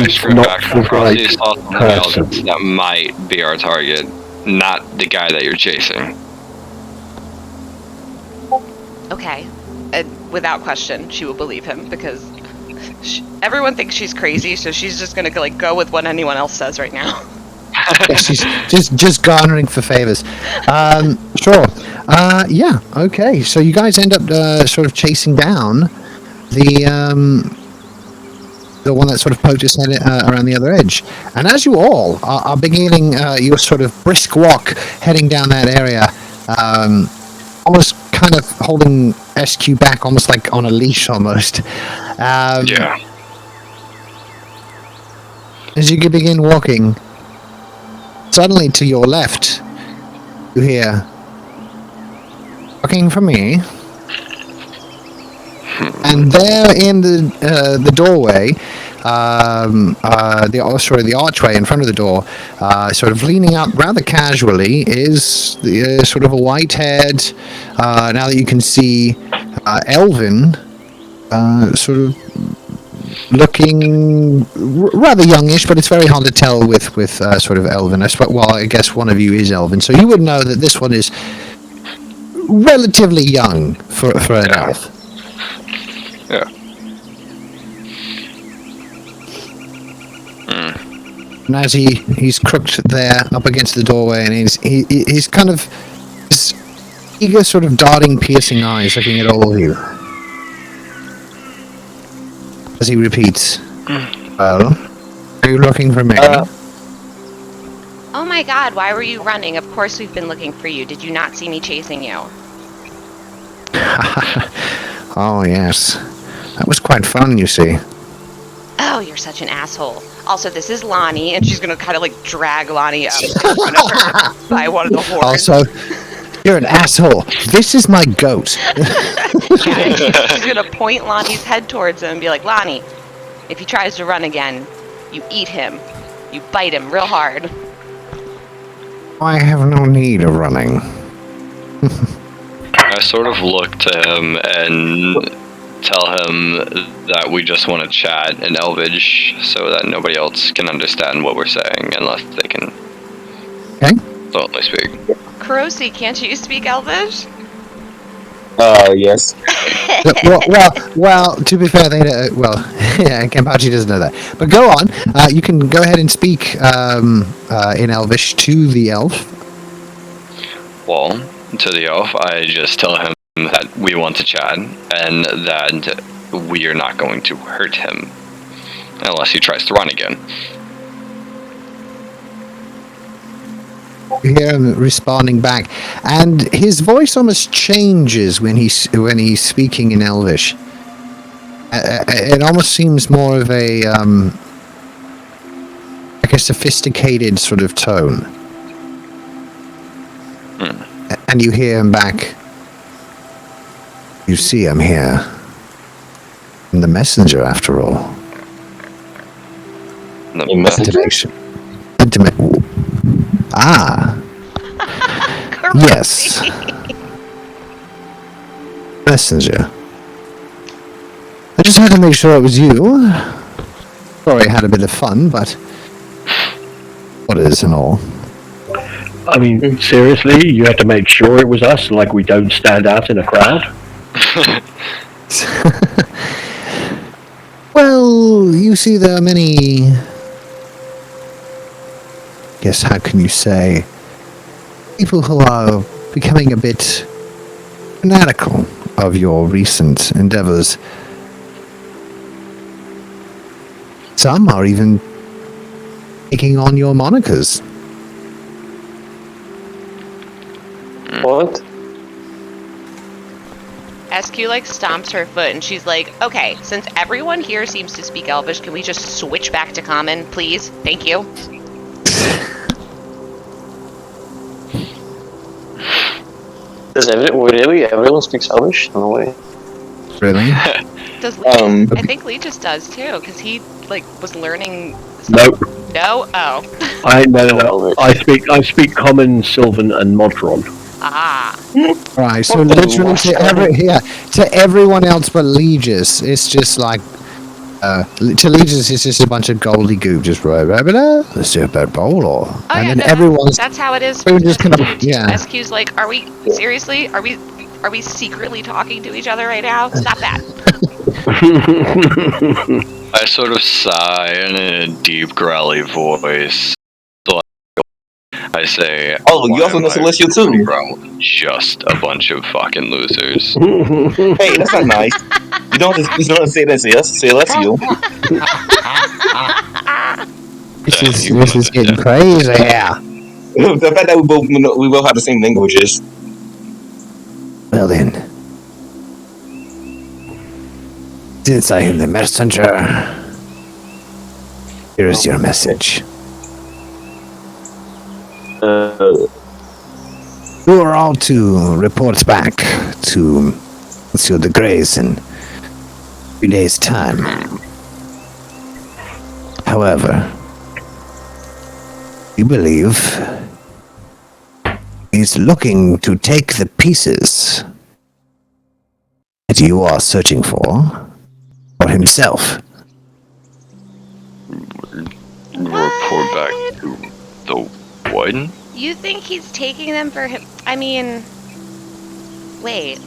Scream back from Krause saw something else that might be our target, not the guy that you're chasing. Okay. Without question, she will believe him because everyone thinks she's crazy, so she's just gonna like go with what anyone else says right now. Yeah, she's just garnering for favors. Sure. Yeah. Okay. So you guys end up sort of chasing down the one that sort of poked his head around the other edge. And as you all are beginning your sort of brisk walk heading down that area, almost kind of holding SQ back, almost like on a leash almost. Yeah. As you begin walking, suddenly to your left, you hear, "Looking for me?" And there in the doorway, the archway in front of the door, sort of leaning up rather casually, is the, sort of a white-haired, now that you can see, elven, sort of looking rather youngish, but it's very hard to tell with sort of elven. Well, I guess one of you is elven, so you would know that this one is relatively young for an elf. Yeah. And as he's crooked there up against the doorway, and he's kind of his eager, sort of darting, piercing eyes looking at all of you. As he repeats, "Well, are you looking for me?" Oh my god, why were you running? Of course we've been looking for you. Did you not see me chasing you? Oh, yes. That was quite fun, you see. Oh, you're such an asshole. Also, this is Lonnie, and she's gonna kind of like drag Lonnie up in front of her by one of the horns. Also, you're an asshole. This is my goat. Yeah, she's gonna point Lonnie's head towards him and be like, "Lonnie, if he tries to run again, you eat him. You bite him real hard." I have no need of running. I sort of look to him and tell him that we just want to chat in Elvish so that nobody else can understand what we're saying unless they can Okay. fluently speak. Kurosi, can't you speak Elvish? Yes. Well, to be fair, they don't, yeah, Kenpachi doesn't know that. But go on. You can go ahead and speak in Elvish to the elf. Well, to the elf, I just tell him that we want to chat and that we are not going to hurt him unless he tries to run again. You hear him responding back, and his voice almost changes when he's speaking in Elvish. It almost seems more of a like a sophisticated sort of tone. And you hear him back. "You see, I'm here. I'm the messenger, after all. The messenger? Ah, yes. Messenger. I just had to make sure it was you. Sorry I had a bit of fun, but what is and all." I mean, seriously, you had to make sure it was us, like we don't stand out in a crowd? Well, you see, there are many... Yes, how can you say? People who are becoming a bit fanatical of your recent endeavors. Some are even taking on your monikers. What? SQ like stomps her foot and she's like, "Okay, since everyone here seems to speak Elvish, can we just switch back to Common, please? Thank you." Does everyone speaks Elvish? No way. Really? Does Um, I think Lee just does too, because he like was learning. Nope. No. Oh. No. I speak Common, Sylvan, and Modron. Ah. Right, so What the literally to everyone else but Legis, it's just like, to Legis it's just a bunch of gobbledygook, just let's do a bad bowl, Oh, and yeah, then no, everyone's, that's how it is. everyone just kind of, yeah. SQ's like, "Are we seriously? Are we Are we secretly talking to each other right now? Stop that. I sort of sigh in a deep, growly voice. I say, Oh, you "Why also am know I Celestial too. running around with just a bunch of fucking losers." Hey, that's not nice. You don't say that Celestial. This is getting crazy here. The fact that we both have the same languages. Well then, since I am the messenger, here is your message. You are all to report back to Monsieur de Grey's in 3 days' time. However, we believe he's looking to take the pieces that you are searching for himself. Report back to the what? You think he's taking them for him? I mean, wait.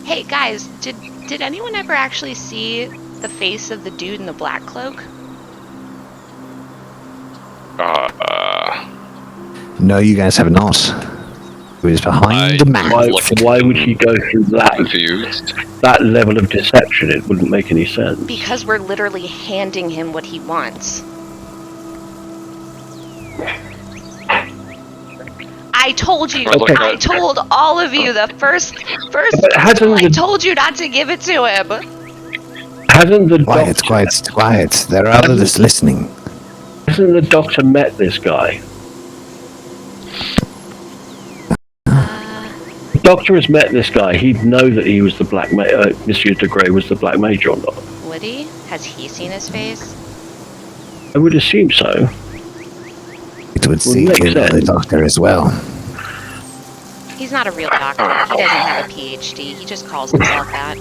Hey guys, did anyone ever actually see the face of the dude in the black cloak? No, you guys have not. He was behind the mask. Why would he go through Confused. that level of deception? It wouldn't make any sense. Because we're literally handing him what he wants. I told you. Okay. I told all of you the first. I told you not to give it to him. Hasn't the Quiet, doctor, quiet. There are others listening. hasn't the doctor met this guy? The doctor has met this guy. He'd know that he was the black Monsieur de Grey was the black mage or not. Would he? Has he seen his face? I would assume so. It would seem make you know the sense. doctor as well. He's not a real doctor. He doesn't have a PhD. He just calls himself that.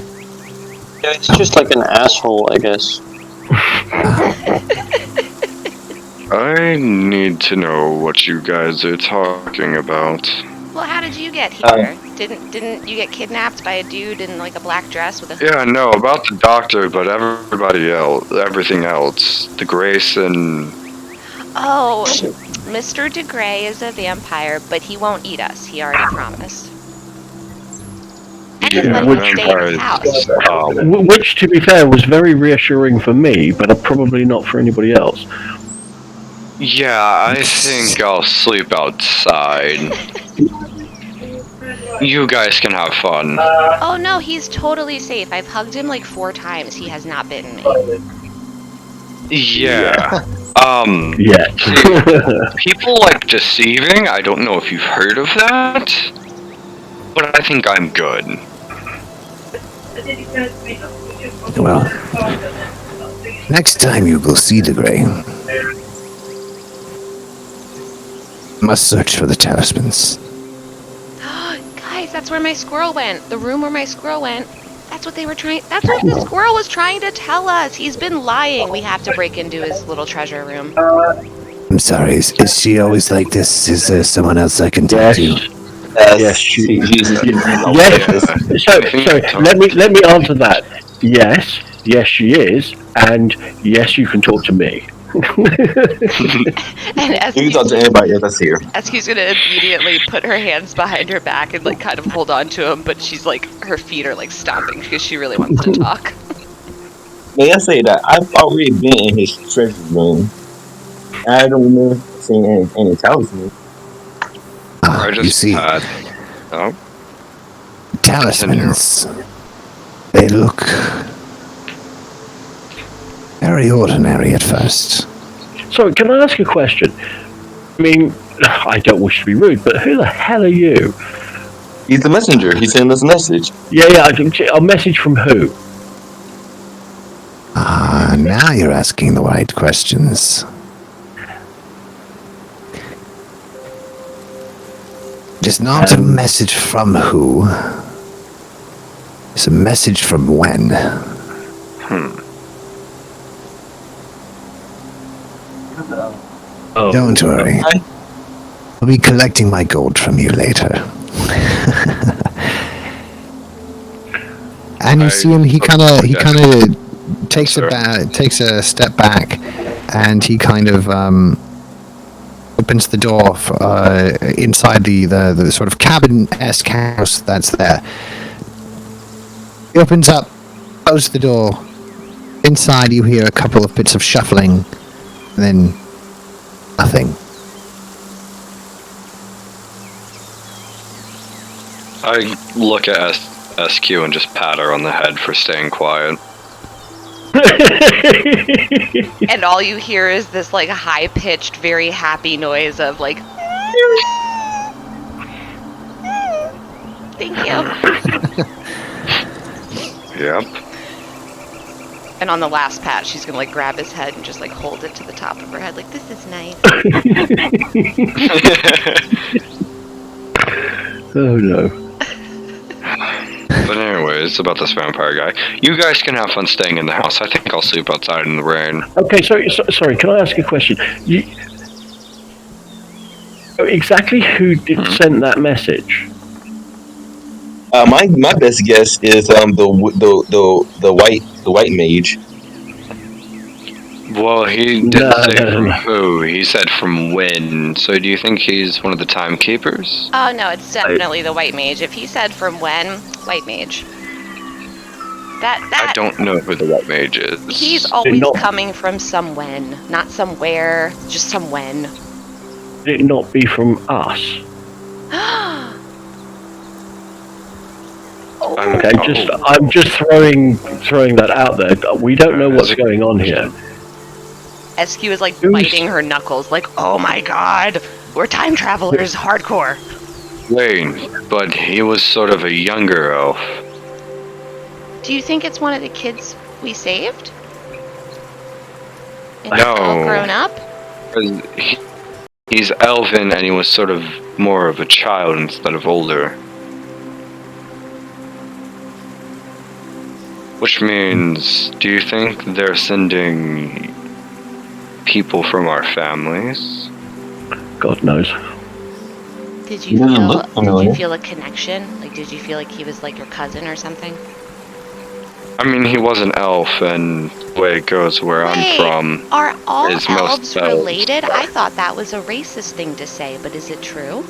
Yeah, it's just like an asshole, I guess. I need to know what you guys are talking about. Well, how did you get here? Didn't you get kidnapped by a dude in like a black dress with a? Yeah, no, about the doctor, but everything else. The Grace and... Oh, Mr. de Grey is a vampire, but he won't eat us. He already promised. Anybody can stay in his house. Which, to be fair, was very reassuring for me, but probably not for anybody else. Yeah, I think I'll sleep outside. You guys can have fun. Oh no, he's totally safe. I've hugged him like 4 times. He has not bitten me. Yeah. Yeah. People like deceiving. I don't know if you've heard of that, but I think I'm good. Well, next time you go see the Grey, must search for the talismans. Guys, that's where my squirrel went. The room where my squirrel went. That's what they were trying. That's what the squirrel was trying to tell us. He's been lying. We have to break into his little treasure room. I'm sorry, is she always like this? Is there someone else I can talk to? Yes, so let me answer that. Yes, she is, and yes, you can talk to me. And You can talk to anybody else that's here. Esky's gonna immediately put her hands behind her back and like kind of hold on to him, but she's like her feet are like stomping because she really wants to talk. May I say that I've already been in his treasure room. I don't remember seeing any talismans. I just You see, had... Oh? talismans, they look very ordinary at first. So, can I ask a question? I mean, I don't wish to be rude, but who the hell are you? He's the messenger. He sent us a message. Yeah, a message from who? Now you're asking the right questions. It is not a message from who. It's a message from when. Oh, Don't worry. I'll be collecting my gold from you later. and you see him. He kind of takes Sir. takes a step back, and he kind of opens the door inside the sort of cabin-esque house that's there. He opens up, closes the door. Inside, you hear a couple of bits of shuffling, and then nothing. I look at SQ and just pat her on the head for staying quiet. And all you hear is this like high-pitched, very happy noise of like, thank you. Yep. And on the last pat, she's gonna like grab his head and just like hold it to the top of her head, like, this is nice. Oh no. But anyways, about this vampire guy. You guys can have fun staying in the house. I think I'll sleep outside in the rain. Okay, sorry. Can I ask a question? Exactly who sent that message? My best guess is the white mage. Well, he didn't say No. from who. He said from when. So do you think he's one of the timekeepers? Oh no, it's definitely the white mage. If he said from when, white mage. I That don't know who the white mage is. he's always not- coming from some when, not somewhere, just some when. Would it not be from us? Okay, I'm just throwing that out there. We don't know what's going on here. SQ is like Who's- biting her knuckles, like, oh my god, we're time travelers, hardcore. Wait, but he was sort of a younger elf. Do you think it's one of the kids we saved? And No. all grown up? He's elven and he was sort of more of a child instead of older. Which means, do you think they're sending people from our families? God knows. Did you Doesn't feel? look Did familiar. you feel a connection? Like, did you feel like he was like your cousin or something? I mean, he was an elf, and the way it goes where Wait, I'm from, are all is most elves elves. related? I thought that was a racist thing to say, but is it true?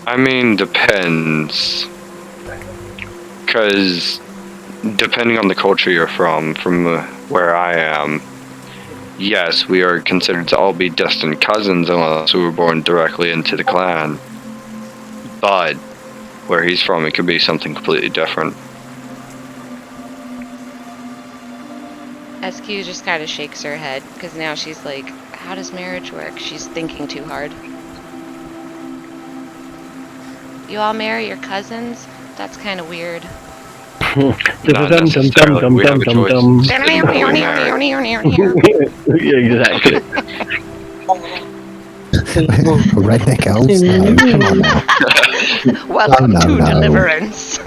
I mean, depends. Because depending on the culture you're from where I am, yes, we are considered to all be distant cousins unless we were born directly into the clan. But where he's from, it could be something completely different. SQ just kind of shakes her head, because now she's like, how does marriage work? She's thinking too hard. You all marry your cousins? That's kind of weird. Not necessarily. We have a choice. Yeah, exactly. Redneck elves? No, come on now. Welcome No, to no. Deliverance.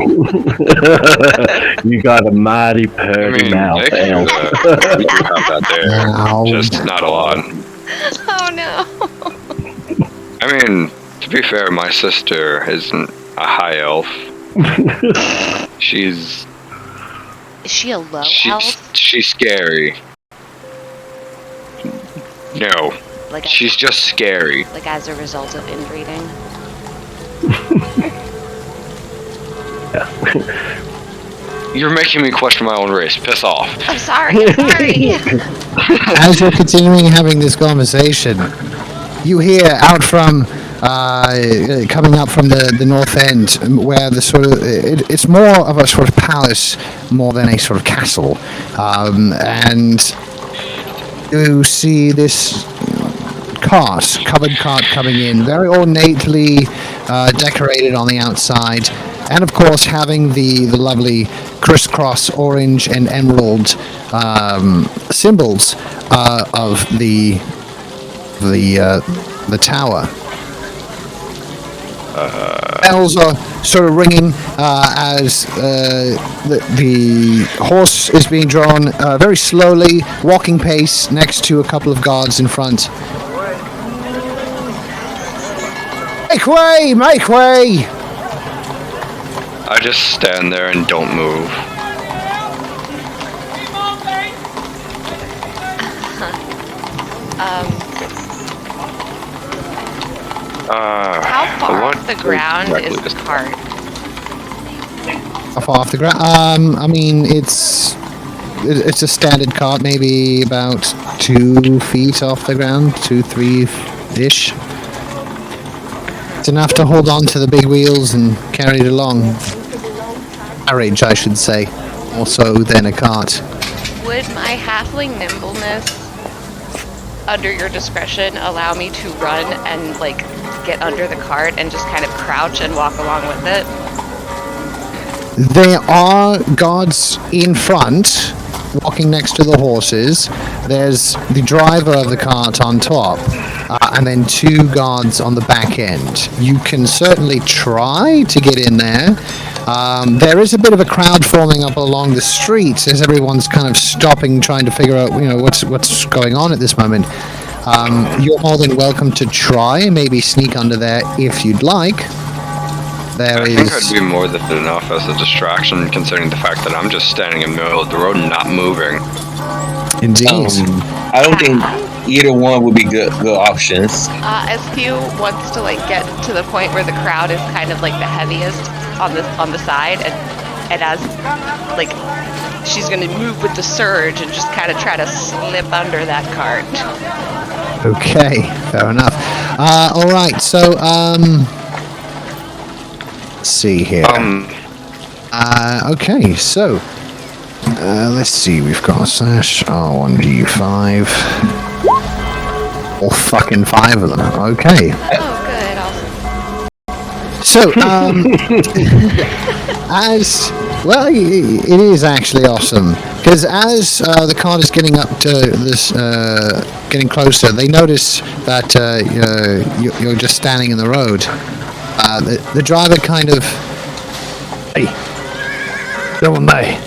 You got a mighty I purty mean, mouth, they do Al. that. We do have that there. No, Just no. not a lot. Oh no. I mean, to be fair, my sister isn't a high elf. She's Is she a low elf? she's scary. No, Like she's just scary. like as a result of inbreeding? You're making me question my own race. Piss off. I'm sorry, I'm sorry. As you're continuing having this conversation, you hear out from coming up from the north end, where the sort of it's more of a sort of palace more than a sort of castle, and you see this covered cart coming in, very ornately decorated on the outside, and of course having the lovely crisscross orange and emerald symbols of the tower. Bells are sort of ringing as the horse is being drawn very slowly, walking pace next to a couple of guards in front. Make way! Make way! I just stand there and don't move. How far what off the ground is the cart? How far off the ground? I mean, it's a standard cart, maybe about 2 feet off the ground, 2-3-ish. It's enough to hold on to the big wheels and carry it along. Carriage, I should say, more so than a cart. Would my halfling nimbleness, under your discretion, allow me to run and like get under the cart and just kind of crouch and walk along with it? There are guards in front, walking next to the horses. There's the driver of the cart on top, and then 2 guards on the back end. You can certainly try to get in there. There is a bit of a crowd forming up along the streets as everyone's kind of stopping, trying to figure out, what's going on at this moment. You're more than welcome to try, maybe sneak under there if you'd like. I think I'd be more than enough as a distraction, considering the fact that I'm just standing in the middle of the road and not moving. Indeed. I don't think either one would be good options. SQ wants to like get to the point where the crowd is kind of like the heaviest on the side, and as like she's gonna move with the surge and just kind of try to slip under that cart. Okay, fair enough. All right, so let's see here. Okay, so let's see. We've got a slash R1D5. All fucking 5 of them. Okay. Oh, good, awesome. So, as well, it is actually awesome because as the cart is getting up to this, getting closer, they notice that you're just standing in the road. The driver kind of, hey, don't they?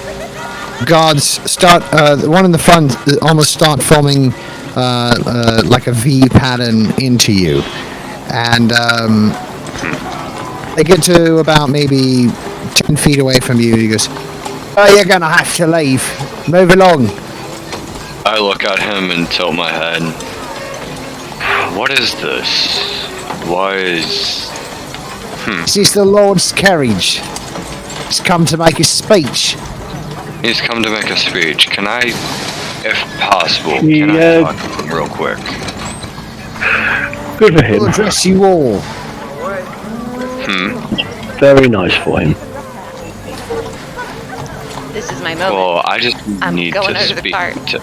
Guards start. The one in the front almost start forming like a V pattern into you, and they get to about maybe 10 feet away from you. He goes, "Oh, you're gonna have to leave. Move along." I look at him and tilt my head. What is this? Why is... This is the Lord's carriage. He's come to make a speech. He's come to make a speech. Can I, if possible, can Yeah. I talk to him real quick? Good for He'll him. address you all. Very nice for him. This is my moment. Well, I just I'm need going to under the speak cart. to...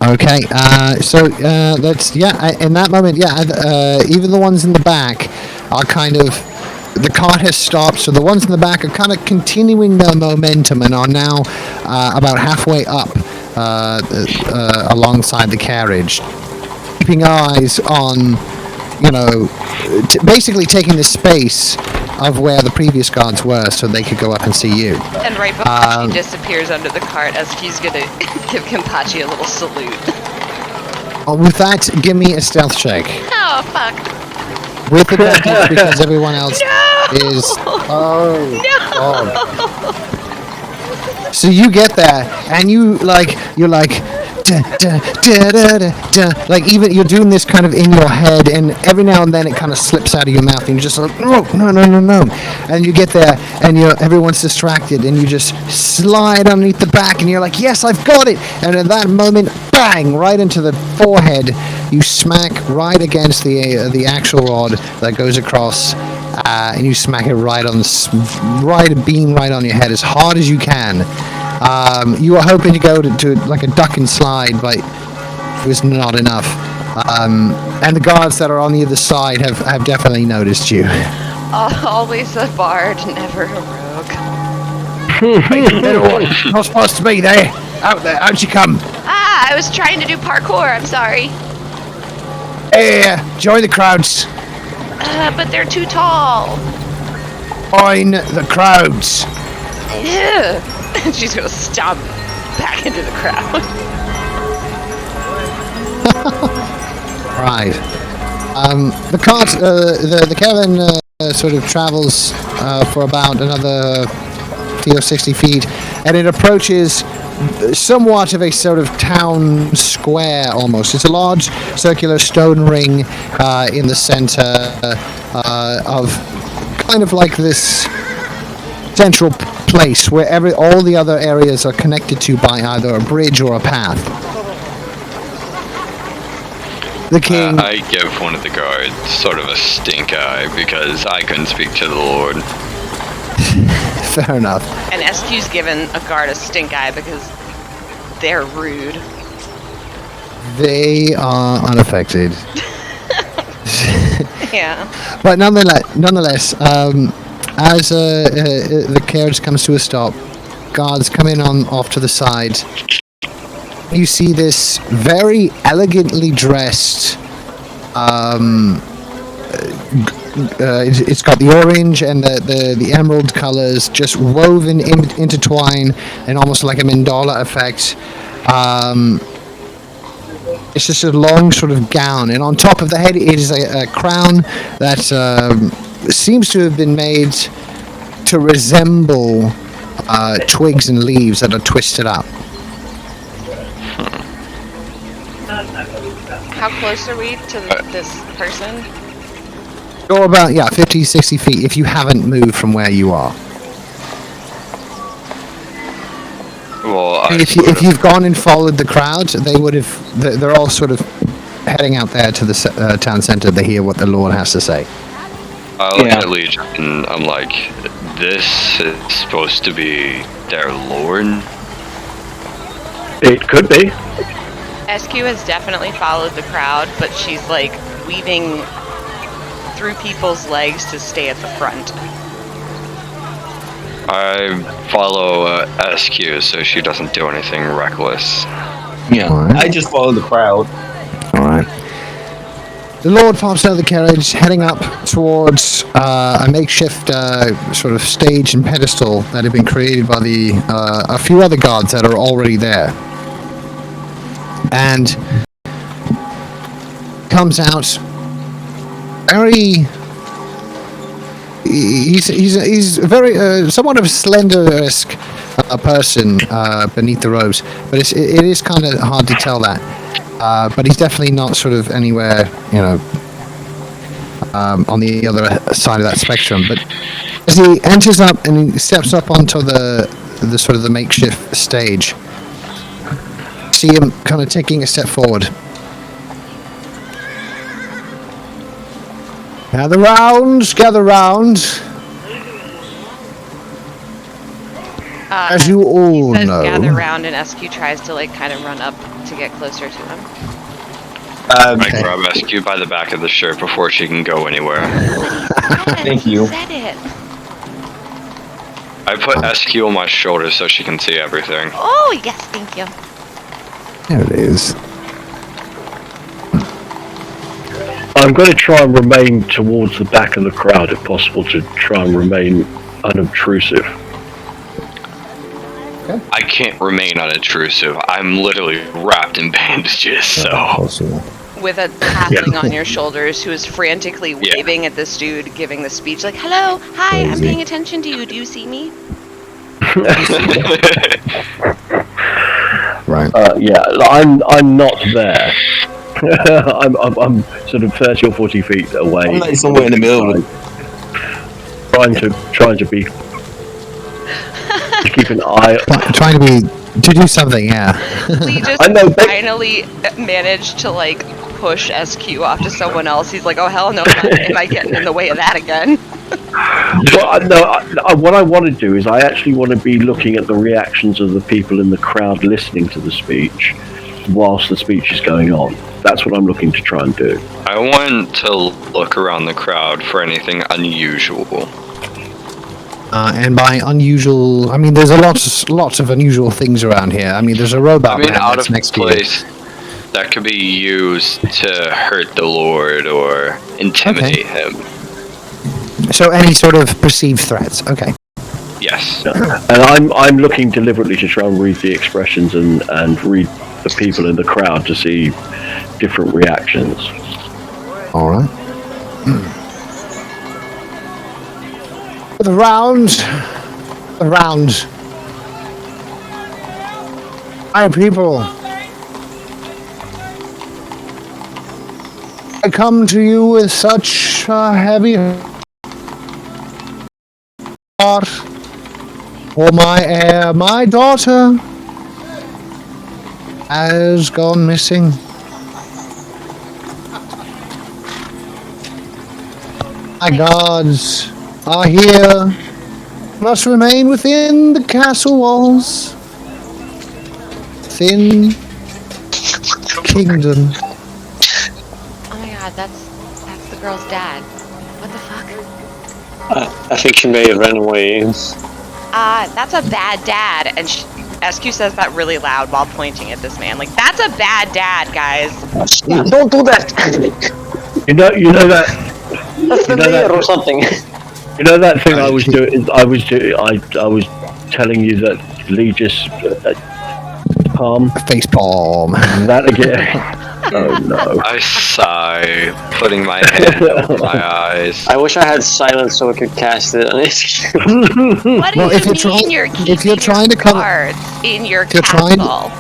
Okay, so that's, in that moment, even the ones in the back are kind of, the cart has stopped, so the ones in the back are kind of continuing their momentum and are now about halfway up alongside the carriage, keeping eyes on, basically taking the space of where the previous guards were so they could go up and see you. And right before she disappears under the cart, as he's gonna give Kenpachi a little salute. With that, give me a stealth check. Oh, fuck. With advantage because everyone else is... Oh, God. So you get there, and you're like... Like, even you're doing this kind of in your head, and every now and then it kind of slips out of your mouth, and you're just like, no. And you get there, and everyone's distracted, and you just slide underneath the back, and you're like, yes, I've got it. And at that moment, bang, right into the forehead, you smack right against the actual rod that goes across, and you smack it right on your head as hard as you can. You were hoping to go to like a duck and slide, but it was not enough. And the guards that are on the other side have definitely noticed you. Always a bard, never a rogue. Not supposed to be there. Out there, out you come. I was trying to do parkour, I'm sorry. Hey, join the crowds. But they're too tall. Join the crowds. Ew. She's gonna stomp back into the crowd. Right. The cart, the caravan sort of travels for about another 50 or 60 feet, and it approaches somewhat of a sort of town square almost. It's a large circular stone ring in the center of kind of like this central place where all the other areas are connected to by either a bridge or a path. The king... I give one of the guards sort of a stink eye because I couldn't speak to the Lord. Fair enough. And SQ's given a guard a stink eye because they're rude. They are unaffected. Yeah. But nonetheless, as the carriage comes to a stop, guards come in off to the side. You see this very elegantly dressed. It's got the orange and the emerald colors just woven intertwine and almost like a mandala effect. It's just a long sort of gown, and on top of the head it is a crown that seems to have been made to resemble twigs and leaves that are twisted up. How close are we to this person? You're about 50, 60 feet if you haven't moved from where you are. Well, If you've gone and followed the crowd, they would have. They're all sort of heading out there to the town center to hear what the Lord has to say. I look at Legion and I'm like, this is supposed to be their Lord? It could be. SQ has definitely followed the crowd, but she's like weaving through people's legs to stay at the front. I follow SQ so she doesn't do anything reckless. Yeah, Alright. I just follow the crowd. Alright. The Lord pops out of the carriage, heading up towards a makeshift sort of stage and pedestal that had been created by a few other guards that are already there. And comes out very... He's very somewhat of a slender-esque person beneath the robes, but it is kind of hard to tell that. But he's definitely not sort of anywhere, on the other side of that spectrum. But as he enters up and he steps up onto the sort of the makeshift stage, see him kind of taking a step forward. Gather round. As you all he says know. gather round, and SQ tries to like kind of run up to get closer to him. I grab SQ by the back of the shirt before she can go anywhere. Thank you. Said it. I put SQ on my shoulder so she can see everything. Oh yes, thank you. There it is. I'm going to try and remain towards the back of the crowd if possible to try and remain unobtrusive. I can't remain unobtrusive. I'm literally wrapped in bandages, so... With a halfling on your shoulders who is frantically waving at this dude giving the speech like, hello, hi, I'm paying attention to you, do you see me? Right. Yeah, I'm not there. I'm sort of 30 or 40 feet away. I'm like somewhere in the middle. Trying to be to keep an eye. Trying to do something, yeah. Lee just I know, finally managed to like push SQ off to someone else. He's like, oh hell no, am I getting in the way of that again? Well, no. What I want to do is I actually want to be looking at the reactions of the people in the crowd listening to the speech whilst the speech is going on. That's what I'm looking to try and do. I want to look around the crowd for anything unusual. And by unusual, I mean there's lots of unusual things around here. I mean there's a robot man out that's of next to you. place that could be used to hurt the Lord or intimidate him. So any sort of perceived threats. Okay. Yes. And I'm looking deliberately to try and read the expressions and read the people in the crowd to see different reactions. All right. Around. My people, I come to you with such a heavy heart for my heir. My daughter has gone missing. My guards are here, must remain within the castle walls. Within kingdom. Oh my god, that's the girl's dad. What the fuck? I think she may have ran away. That's a bad dad, and SQ says that really loud while pointing at this man. Like, that's a bad dad, guys. Don't do that! You know that. That's the mayor or something. You know that thing I was doing. I was telling you that Legis palm. Face palm. That again. Oh no. I sigh, putting my hand over my eyes. I wish I had silence so I could cast it on it. What do Well, you if you're mean trying- you're if keeping you're trying to come- cards in your if you're trying- castle?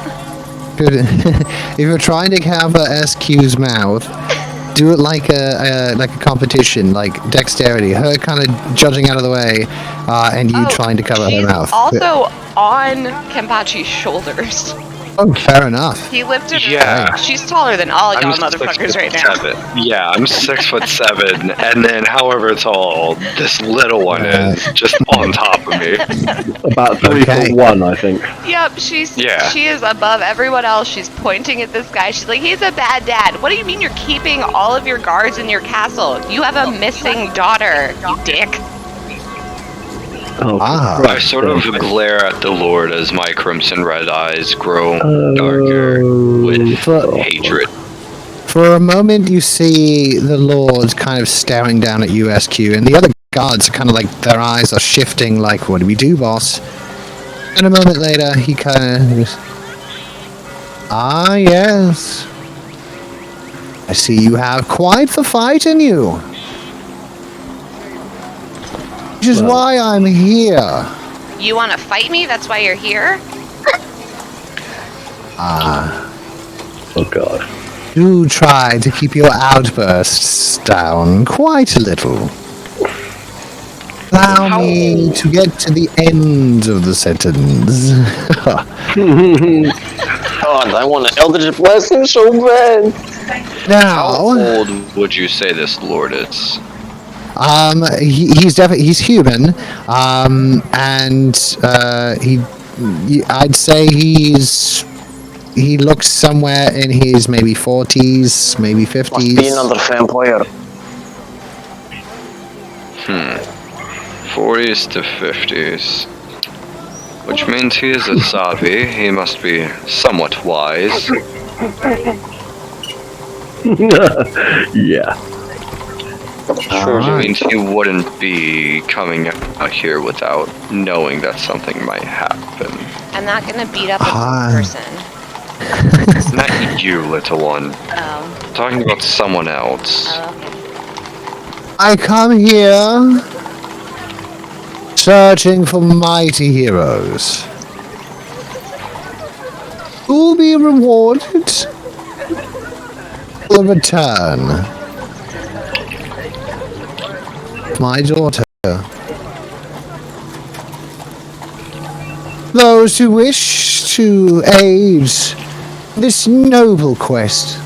If you're trying to cover SQ's mouth, do it like a competition, like dexterity. Her kind of judging out of the way, and you trying to cover her She's mouth. also on Kenpachi's shoulders. Oh, fair enough. He lifted her. Yeah. She's taller than all y'all motherfuckers right now. 6'7". Yeah, I'm 6'7", and then however tall this little one is, just on top of me. About 3'1", I think. Yep, she is above everyone else. She's pointing at this guy. She's like, he's a bad dad. What do you mean you're keeping all of your guards in your castle? You have a missing daughter, you dick. Oh, I sort of glare at the Lord as my crimson red eyes grow darker with hatred. For a moment, you see the Lord kind of staring down at you, SQ, and the other guards are kind of like, their eyes are shifting, like, what do we do, boss? And a moment later, he kind of goes, ah, yes. I see you have quite the fight in you. Which is why I'm here. You want to fight me? That's why you're here? Oh god. Do try to keep your outbursts down quite a little. Allow me to get to the end of the sentence. God, I want an Eldritch Blessing so bad. How Now, old would you say this Lord is? he's definitely human, and I'd say he looks somewhere in his maybe 40s, maybe 50s. Must be another vampire. 40s to 50s. Which means he is a Savi. He must be somewhat wise. Yeah. Sure, which means he wouldn't be coming out here without knowing that something might happen. I'm not going to beat up a Hi. person. Not you, little one. Oh. Talking about someone else. Okay. I come here searching for mighty heroes who will be rewarded for the return. My daughter. Those who wish to aid this noble quest,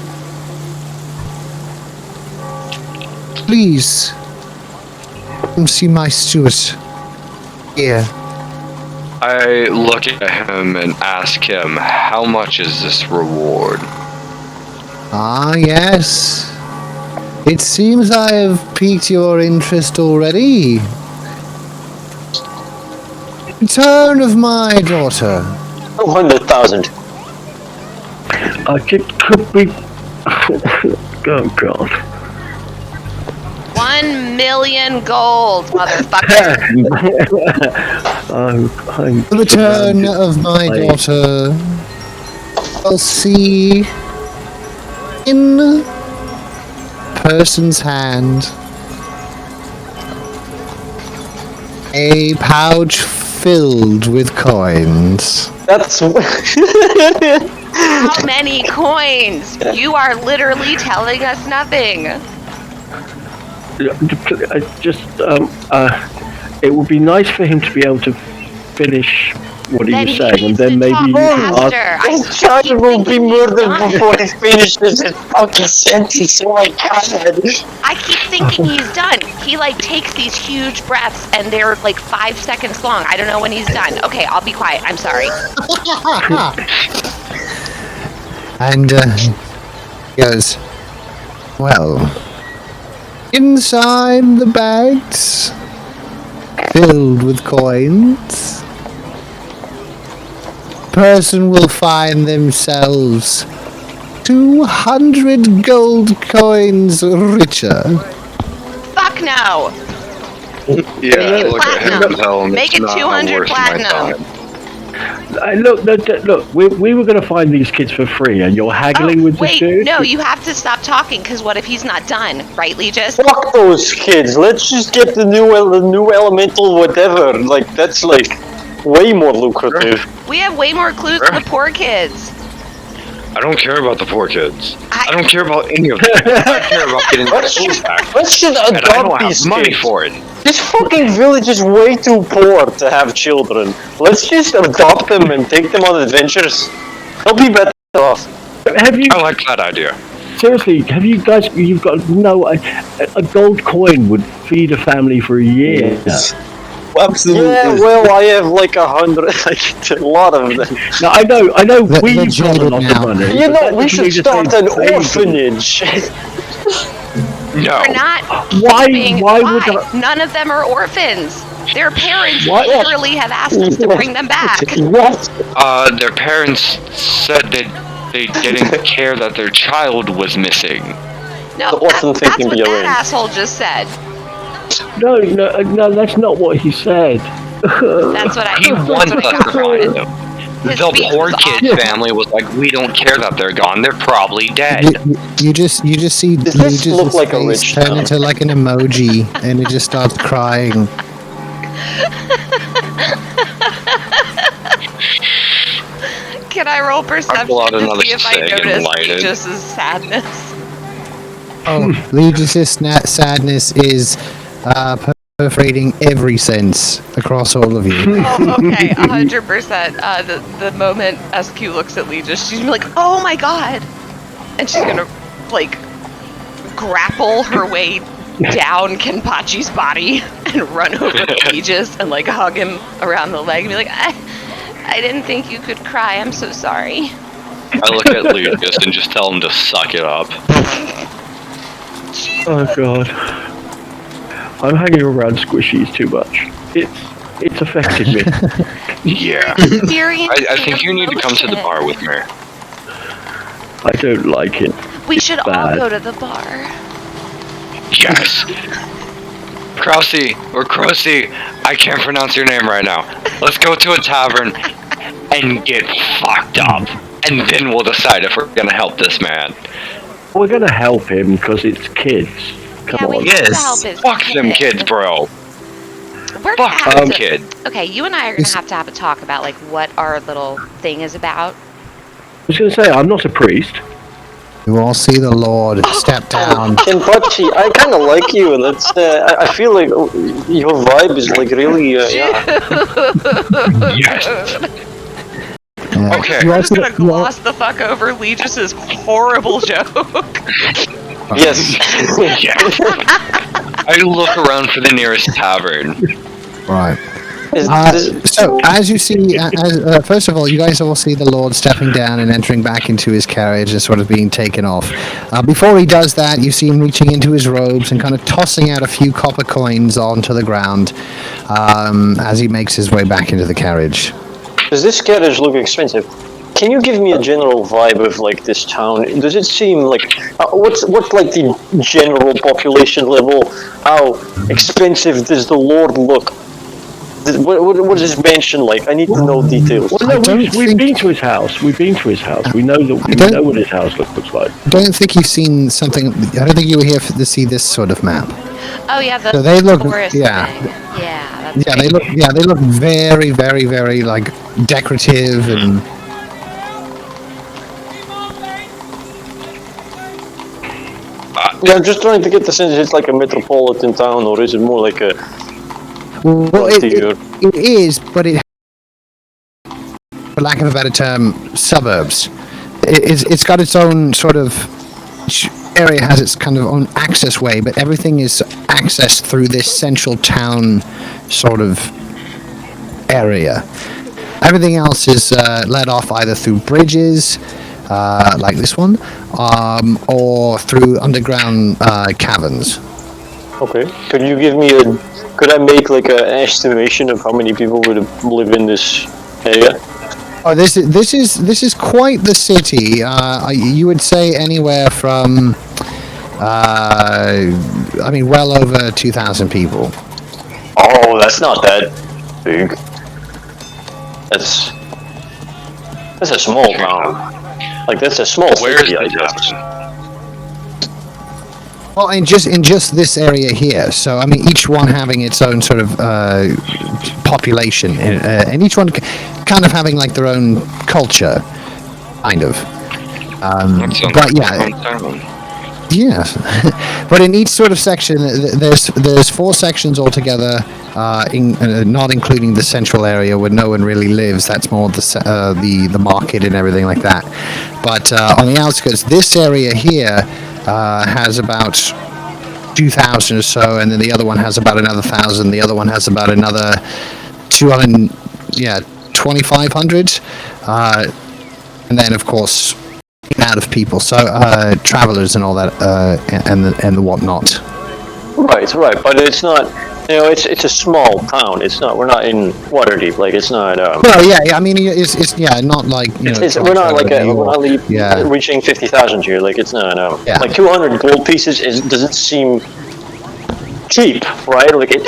please come see my steward here. I look at him and ask him, how much is this reward? Ah, yes. It seems I have piqued your interest already. Return of my daughter. 200,000. Could we... Oh god. 1 million gold, motherfucker. The return of my daughter. I'll see in person's hand a pouch filled with coins. That's. How many coins? You are literally telling us nothing. It would be nice for him to be able to finish what he Then was he saying, and needs then to maybe talk you can ask. faster. I This child keep will be thinking he's murdered done. before he finishes his fucking sentence. Oh my god. I keep thinking he's done. He like takes these huge breaths and they're like 5 seconds long. I don't know when he's done. Okay, I'll be quiet. I'm sorry. And he goes, well, inside the bags filled with coins, person will find themselves 200 gold coins richer. Fuck no. Yeah, look at him Platinum. tell him Make it's it not 200 worth my platinum. time. Look, we were going to find these kids for free, and you're haggling with wait, this dude? no, you have to stop talking because what if he's not done, right, Legis? Fuck those kids. Let's just get the new elemental whatever. Like that's like way more lucrative. We have way more clues than the poor kids. I don't care about the poor kids. I don't care about any of them. I care about getting the food back. Let's just And I don't adopt have these money kids. for it. This fucking village is way too poor to have children. Let's just adopt them and take them on adventures. They'll be better off. Have you I like that idea. seriously? Have you guys? You've got no. A gold coin would feed a family for a year. Absolutely. Yeah, well, I have like 100, like a lot of them. No, I know. The We've got a jaded lot now. of money. You but know, that we doesn't should mean to start say an save them. orphanage. No. We're not. Why? keeping- Why would I? None of them are orphans. Their parents What? literally have asked us to bring them back. What? Their parents said that they didn't care that their child was missing. No, The orphan thing that's can what be that arranged. asshole just said. No, that's not what he said. That's what I. He That's wants what I us got to from find it. them. His The speech poor was kid's awful. family was like, we don't care that they're gone. They're probably dead. You just see Does this Legis' look like a face rich turn town? into like an emoji, and it just starts crying. Can I roll perception out to another see if I cig and notice light it. Legis' sadness? Oh, Legis' sadness is perforating every sense across all of you. Oh, okay, 100%. The moment SQ looks at Legis, she's gonna be like, "Oh my god," and she's gonna like grapple her way down Kenpachi's body and run over to Legis and like hug him around the leg and be like, I didn't think you could cry. I'm so sorry." I look at Lucas and just tell him to suck it up. Oh god, I'm hanging around squishies too much. It's affected me. Yeah. I think you need to come to the bar with me. I don't like it. We should all bad. go to the bar. Yes. Krausie or Krosie, I can't pronounce your name right now. Let's go to a tavern and get fucked up. And then we'll decide if we're gonna help this man. We're gonna help him because it's kids. Come Yeah, we on. have to Yes. help his Fuck them kid. kids, bro. We're gonna Fuck have them to- kids. Okay, you and I are gonna have to have a talk about like what our little thing is about. I was gonna say I'm not a priest. You all see the Lord step down. Kenpachi, I kind of like you, and that's. I feel like your vibe is like really. Yeah. Yes. Yeah. Okay. You I'm just also, gonna you al- gloss the fuck over Legis' horrible joke. Yes. Yeah. I look around for the nearest tavern. right. Is- So, as you see, first of all, you guys all see the Lord stepping down and entering back into his carriage and sort of being taken off. Before he does that, you see him reaching into his robes and kind of tossing out a few copper coins onto the ground as he makes his way back into the carriage. Does this carriage look expensive? Can you give me a general vibe of like this town? Does it seem like what's like the general population level? How expensive does the Lord look? What is his mansion like? I need to know details. Well, I no, don't we've think- been to his house. We've been to his house. We know that. We don't- know what his house looks like. I don't think you've seen something. I don't think you were here to see this sort of map. Oh yeah, the So they look- forest yeah. thing. Yeah, They look very, very, very like decorative and. Yeah, I'm just trying to get the sense it's like a metropolitan town, or is it more like a... Well, it is, but it, for lack of a better term, suburbs. It's got its own sort of... Each area has its kind of own access way, but everything is accessed through this central town sort of area. Everything else is led off either through bridges, like this one, or through underground caverns. Okay. Could you give me could I make like an estimation of how many people would live in this area? Oh, this is quite the city. You would say anywhere from, well over 2,000 people. Oh, that's not that big. That's a small town. Like that's a small Where's city, I the guess. town? Well, in just this area here. So I mean, each one having its own sort of population, and each one kind of having like their own culture, kind of. But yeah. Yes, but in each sort of section, there's 4 sections altogether, not including the central area where no one really lives. That's more the market and everything like that. But on the outskirts, this area here has about 2,000 or so, and then the other one has about another 1,000. The other one has about another 2,500, and then of course. Out of people, so travelers and all that, and the whatnot. Right, but it's not. It's a small town. It's not. We're not in Waterdeep. Like it's not. Well, yeah. I mean, it's not like we're not like reaching 50,000 here. Like it's not. Yeah. Like 200 gold pieces doesn't seem cheap, right? Like it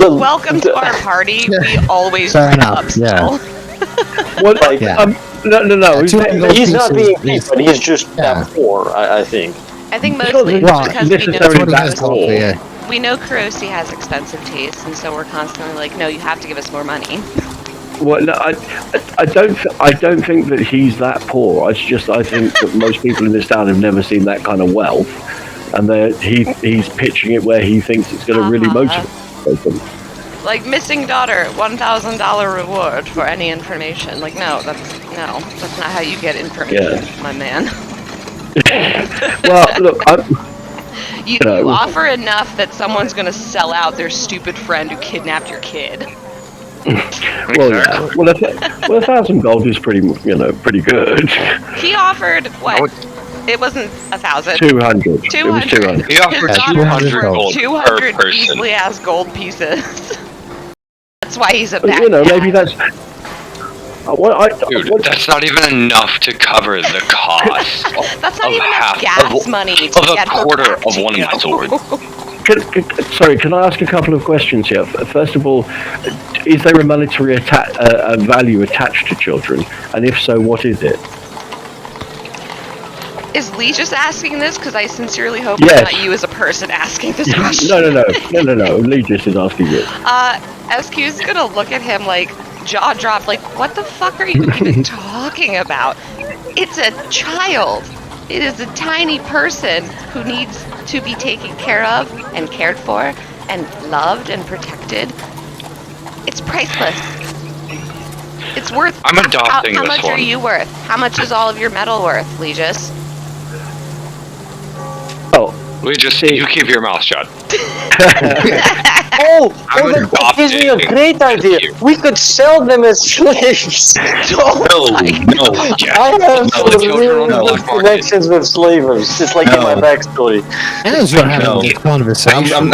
welcome to our party. We always Fair bring enough, up still. What? Yeah. No. He's not being cheap, but he's just that poor. I think. I think mostly Well, because we know Kurosi has expensive tastes, and so we're constantly like, no, you have to give us more money. Well, no, I don't think that he's that poor. I think that most people in this town have never seen that kind of wealth, and he's pitching it where he thinks it's going to really motivate them. Like missing daughter, $1,000 reward for any information. Like that's not how you get information, my man. Well, look, you offer enough that someone's gonna sell out their stupid friend who kidnapped your kid. Well, yeah. Well, 1,000 gold is pretty good. He offered what? It wasn't 1,000. 200. It was 200. He offered 200 gold 200 per person. easily ass gold pieces. That's why he's a bad maybe that's. Dude, that's not even enough to cover the cost. That's not even half gas money to get a quarter of one of my swords. Sorry, can I ask a couple of questions here? First of all, is there a monetary value attached to children? And if so, what is it? Is Lee just asking this? Because I sincerely hope it's not you as a person asking this question. No. Lee just is asking it. SQ's gonna look at him like jaw dropped, like, what the fuck are you even talking about? It's a child. It is a tiny person who needs to be taken care of and cared for and loved and protected. It's priceless. It's worth. I'm adopting this one. How much are you worth? How much is all of your metal worth, Legis? You keep your mouth shut. That gives me a great idea. We could sell them as slaves. No. I have some really good connections with slavers, just like in my backstory. As we're having this conversation, I'm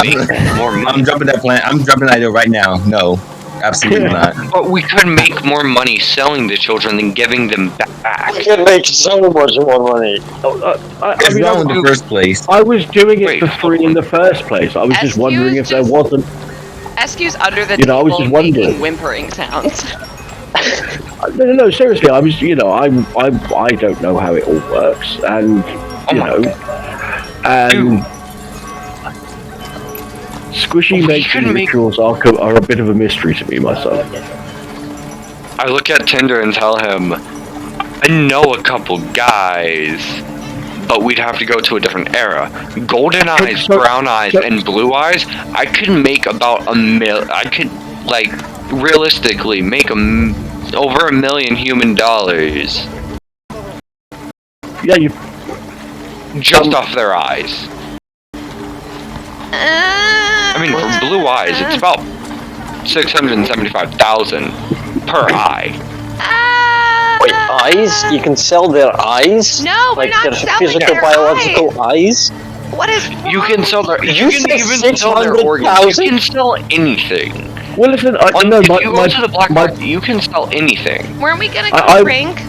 dropping that plan. I'm dropping that idea right now. No, absolutely not. But we could make more money selling the children than giving them back. We could make so much more money. It's wrong in the first place. I was doing it for free in the first place. I was just wondering if there wasn't. SQ's under the table I was just wondering. making whimpering sounds. No, seriously, I was, I don't know how it all works, and, Squishy We makes could make- rituals are a bit of a mystery to me, my son. I look at Tinder and tell him, I know a couple guys, but we'd have to go to a different era. Golden eyes, brown eyes, and blue eyes, I could make about I could, like, realistically make over $1 million human dollars. Yeah, you. Just off their eyes. I mean, for blue eyes, it's about 675,000 per eye. Wait, eyes? You can sell their eyes? No, we're like not their selling physical, their biological eyes? What is You can sell their. You You can said even sell their organs. 600,000? You can sell anything. Well, listen, I If know you go to the black market, you can sell anything. Weren't we gonna go I- drink?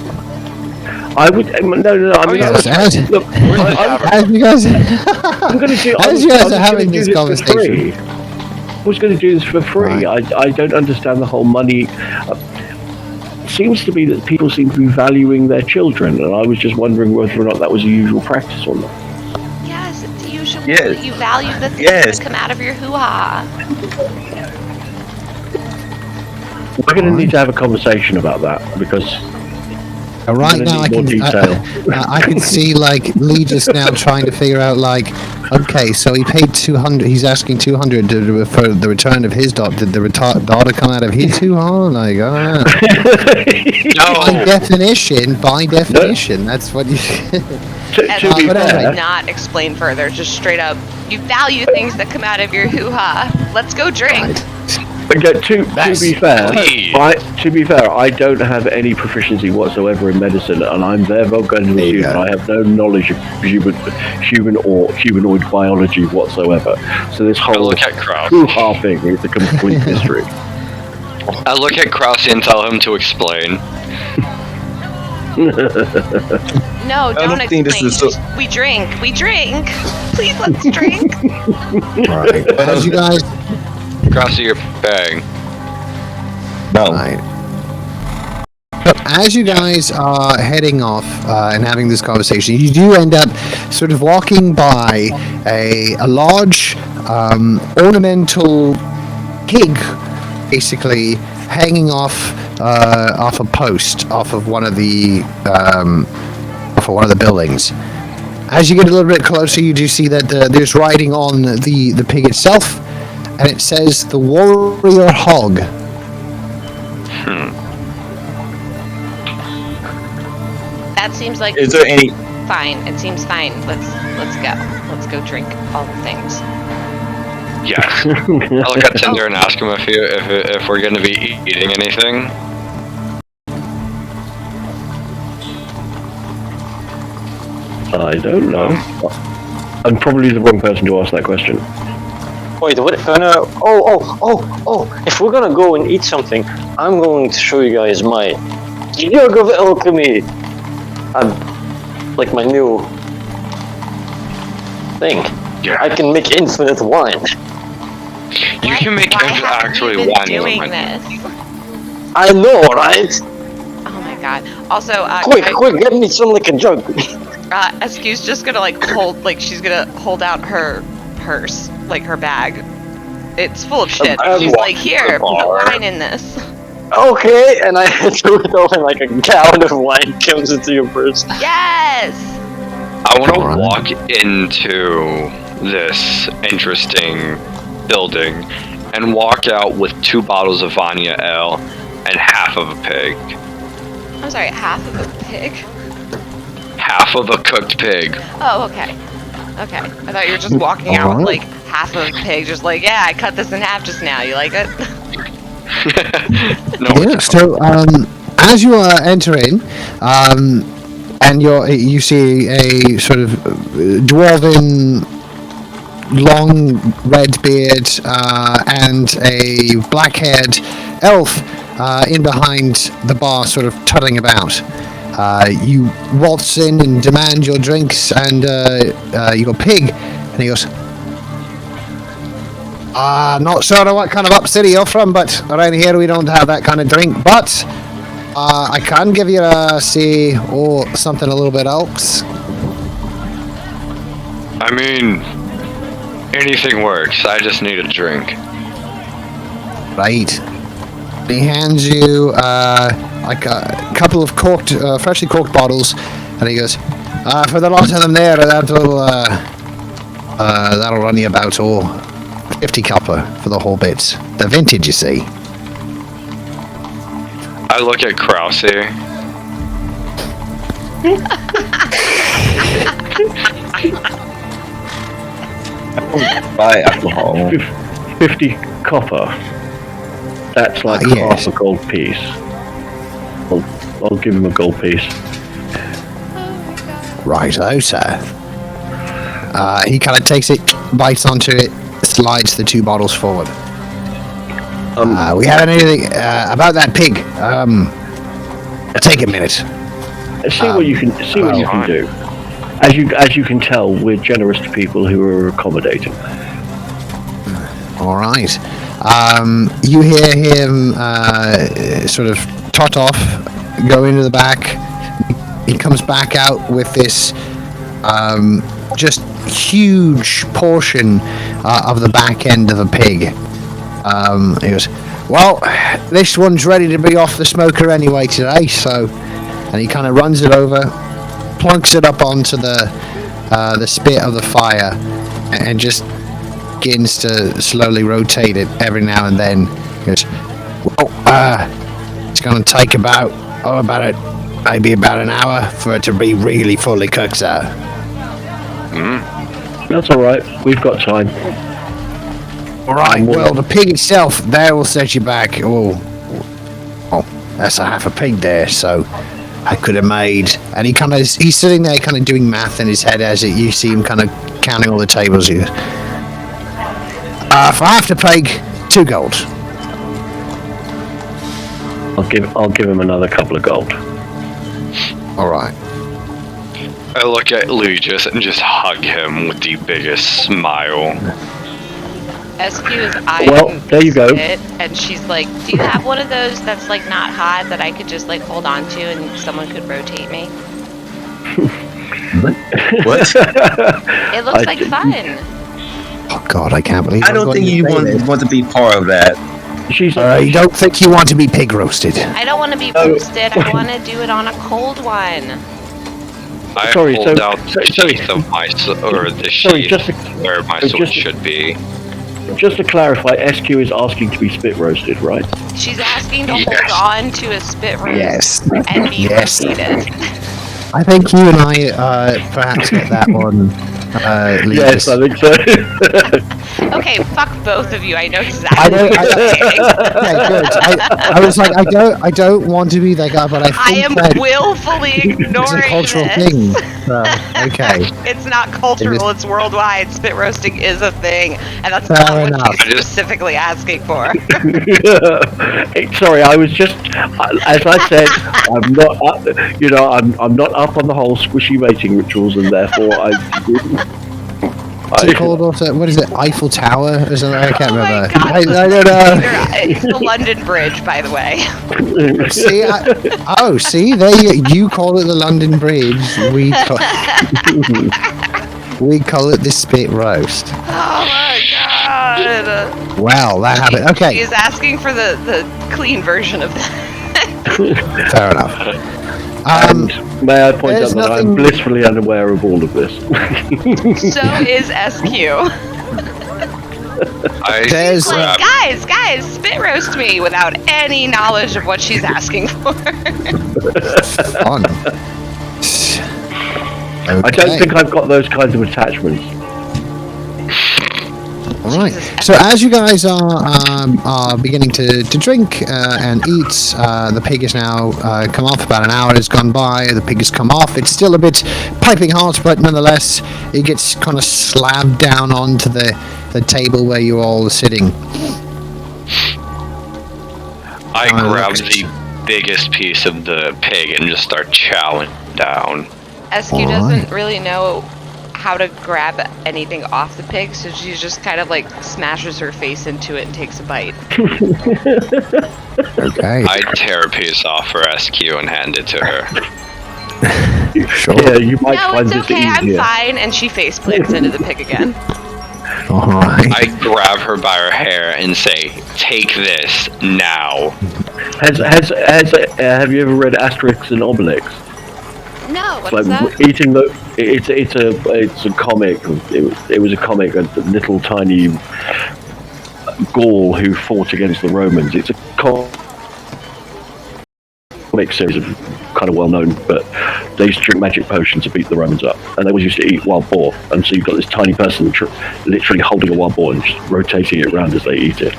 I would. No. I mean, yeah, look, As you guys, I'm going to do. as you guys are having this conversation, I was going to do this for free. Right. I don't understand the whole money. It seems to be that people seem to be valuing their children, and I was just wondering whether or not that was a usual practice or not. Yes, it's usually Yes. that you value the things Yes. that come out of your hoo-ha. We're going to need to have a conversation about that because right gonna now I need more can detail. I can see like Lee just now trying to figure out like, okay, so he paid 200. He's asking 200 for the return of his daughter. Did the daughter come out of his hoo-ha? Like, by No. definition, that's what you. to be but anyway. fair, Not explain further, just straight up. You value things that come out of your hoo-ha. Let's go drink. okay, to be fair, Please. to be fair, I don't have any proficiency whatsoever in medicine, and I'm therefore going to There you assume go. I have no knowledge of human or humanoid biology whatsoever. So this I whole look at Kraus. hoo-ha thing is a complete mystery. I look at Kraus and tell him to explain. No, don't don't think explain. this is so- Just- we drink. Please, let's drink. Right. As you guys. Kraus, you're bang. Right. As you guys are heading off and having this conversation, you do end up sort of walking by a large ornamental pig, basically hanging off a post off of one of the buildings. As you get a little bit closer, you do see that there's writing on the pig itself, and it says "The Warrior Hog." That seems like Is there any? fine. It seems fine. Let's go. Let's go drink all the things. Yes. I look at Tinder and ask him if we're going to be eating anything. I don't know. I'm probably the wrong person to ask that question. Wait, what? If we're gonna go and eat something, I'm going to show you guys my jug of alchemy. Like my new thing. Yeah. I can make infinite wine. You can make Why haven't actually we been wine doing with my- this? I know, right? Oh my god. Also, Quick, get me some like a jug. Eskew's just gonna she's gonna hold out her purse, like her bag. It's full of shit. bag She's walk like, here, to the put bar." wine in this. Okay, and I threw it over like a gallon of wine comes into your purse. Yes! I want to walk into this interesting building and walk out with 2 bottles of Vanya Ale and half of a pig. I'm sorry, half of a pig? Half of a cooked pig. Oh, okay. Okay. I thought you were just walking out with like half of a pig, just like, yeah, I cut this in half just now. You like it? No, Yeah, so as you are entering, and you see a sort of dwarven, long red beard and a black-haired elf in behind the bar, sort of tutting about. You waltz in and demand your drinks and your pig, and he goes, not sure what kind of up city you're from, but around here we don't have that kind of drink. But I can give you something a little bit else. I mean, Anything works. I just need a drink. Right. He hands you like a couple of corked, freshly corked bottles, and he goes, "For the lot of them there, that'll run you about 50 copper for the whole bit. The vintage, you see." I look at Krause. Buy alcohol. 50 copper. That's like yes. half a gold piece. I'll give him a gold piece. Righto, sir. He kind of takes it, bites onto it, slides the 2 bottles forward. We haven't anything about that pig. Take a minute. See what you can do. As you can tell, we're generous to people who are accommodating. All right. You hear him sort of tot off, go into the back. He comes back out with this just huge portion of the back end of a pig. He goes, "Well, this one's ready to be off the smoker anyway today, so..." And he kind of runs it over, plunks it up onto the spit of the fire, and just begins to slowly rotate it every now and then. He goes, "Well, it's going to take maybe about an hour for it to be really fully cooked, sir." That's all right. We've got time. All right. Well, the pig itself, there will set you back. Oh, that's a half a pig there, so I could have made. And he's sitting there, kind of doing math in his head as you see him kind of counting all the tables. He goes, "For half the pig, 2 gold." I'll give him another couple of gold. All right. I look at Lucius and just hug him with the biggest smile. SQ is eyeing Well, there you go. it, and she's like, "Do you have one of those that's like not hot that I could just like hold on to and someone could rotate me?" What? It looks like fun. Oh God, I can't believe. I don't think you want to be part of that. She's You don't think you want to be pig roasted? I don't want to be roasted. I want to do it on a cold one. I Sorry, hold so- out the sorry. sheath of my or the Sorry, sheath just to- where my sword should be. Just to clarify, SQ is asking to be spit roasted, right? She's asking to Yes. hold on to a spit roast Yes. and be Yes. rotated. I think you and I perhaps get that one. Yes, I think so. Okay, fuck both of you. I know I exactly don't. what you're saying. Okay, good. I was like, I don't want to be that guy, but I I think am that willfully ignoring it's a cultural this. thing. Okay. It's not cultural, it's worldwide. Spit roasting is a thing, and that's Fair not what enough. she's specifically asking for. Sorry, I was just, as I said, I'm not up. I'm not up on the whole squishy mating rituals, and therefore What's it called? Also, what is it? Eiffel Tower or something? I can't Oh my remember. God. I don't know. It's the London Bridge, by the way. See, see, there you call it the London Bridge. We call it the spit roast. Oh my god. Well, that happened. She Okay, is asking for the clean version of that. fair enough. And may I point out there's that I'm nothing- blissfully unaware of all of this. So is SQ. I There's, grab Guys, spit roast me without any knowledge of what she's asking for. Fun. I don't think I've got those kinds of attachments. All right. So as you guys are beginning to drink and eat, the pig is now come off. About an hour has gone by. The pig has come off. It's still a bit piping hot, but nonetheless, it gets kind of slabbed down onto the table where you all are sitting. I grab okay. the biggest piece of the pig and just start chowing down. SQ All doesn't right. really know how to grab anything off the pig, so she just kind of like smashes her face into it and takes a bite. Okay. I tear a piece off for SQ and hand it to her. Sure. Yeah, you might No, find it's this okay, I'm easier. fine, and she face plants into the pig again. All right. I grab her by her hair and say, "Take this now." Have you ever read Asterix and Obelix? No, what It's is like that? eating the. It's a comic. It was a comic. A little tiny Gaul who fought against the Romans. It's a comic series, of kind of well known, but they used to drink magic potions to beat the Romans up, and they always used to eat wild boar. And so you've got this tiny person literally holding a wild boar and just rotating it around as they eat it.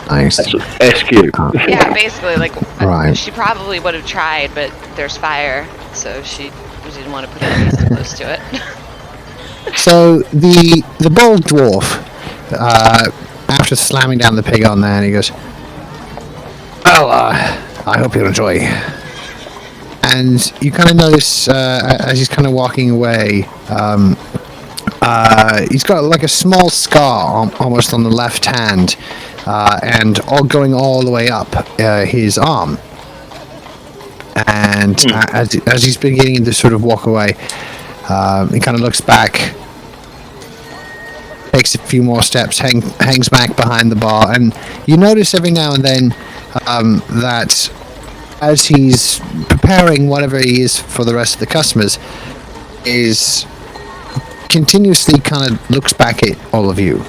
Nice. That's SQ. Yeah, basically, like, Right. she probably would have tried, but there's fire, so she didn't want to put her face too close to it. So the bold dwarf, after slamming down the pig on there, and he goes, "Well, I hope you'll enjoy." And you kind of notice as he's kind of walking away, he's got like a small scar almost on the left hand, and all going all the way up his arm. And as he's beginning to sort of walk away, he kind of looks back, takes a few more steps, hangs back behind the bar, and you notice every now and then that as he's preparing whatever he is for the rest of the customers, is continuously kind of looks back at all of you.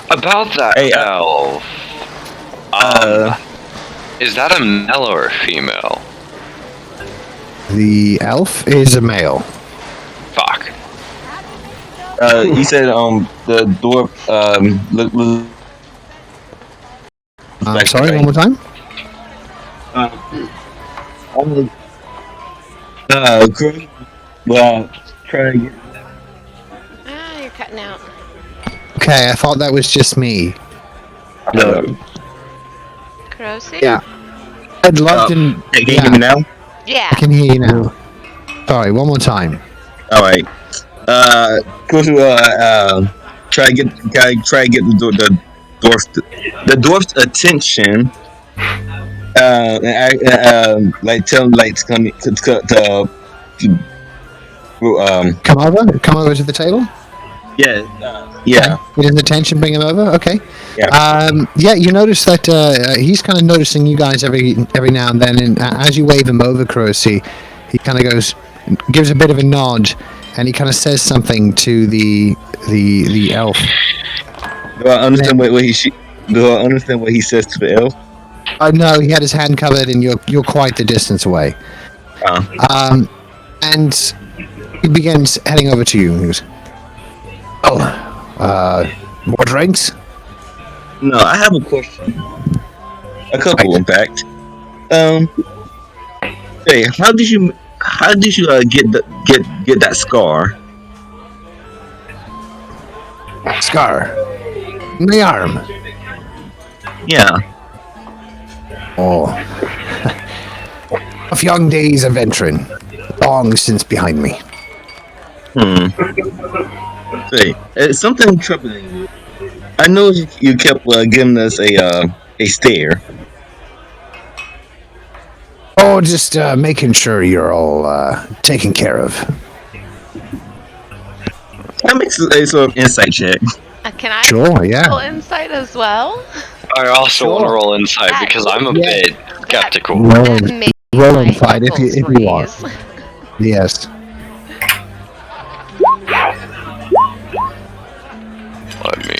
About that Hey, elf. Is that a male or a female? The elf is a male. Fuck. You said the dwarf look Sorry, one more time. well, try to get. Ah, you're cutting out. Okay, I thought that was just me. No, Kurosi? Yeah. I'd love to. Hey, can you hear me now? Yeah. I can hear you now. Sorry, one more time. All right. Go to try to get the dwarf's attention. Like tell him like to come Come over to the table. Yeah. Get his attention, bring him over. Okay. Yeah. Yeah, you notice that he's kind of noticing you guys every now and then, and as you wave him over, Kurosi, he kind of gives a bit of a nod, and he kind of says something to the elf. Do I understand Do I understand what he says to the elf? No, he had his hand covered, and you're quite the distance away. And he begins heading over to you. He goes, more drinks? No, I have a question. A couple, in fact. Hey, how did you get that scar? Scar. In the arm. Yeah. Oh. Of young days of veteran. Long since behind me. Hey, it's something troubling you. I know you kept giving us a stare. Oh, just making sure you're all taken care of. That makes a sort of insight check. Can I Sure, yeah. roll insight as well? I also want to roll insight That- because I'm a bit skeptical. Roll, That made roll my inside if you knuckles want. freeze. Yes. Let me.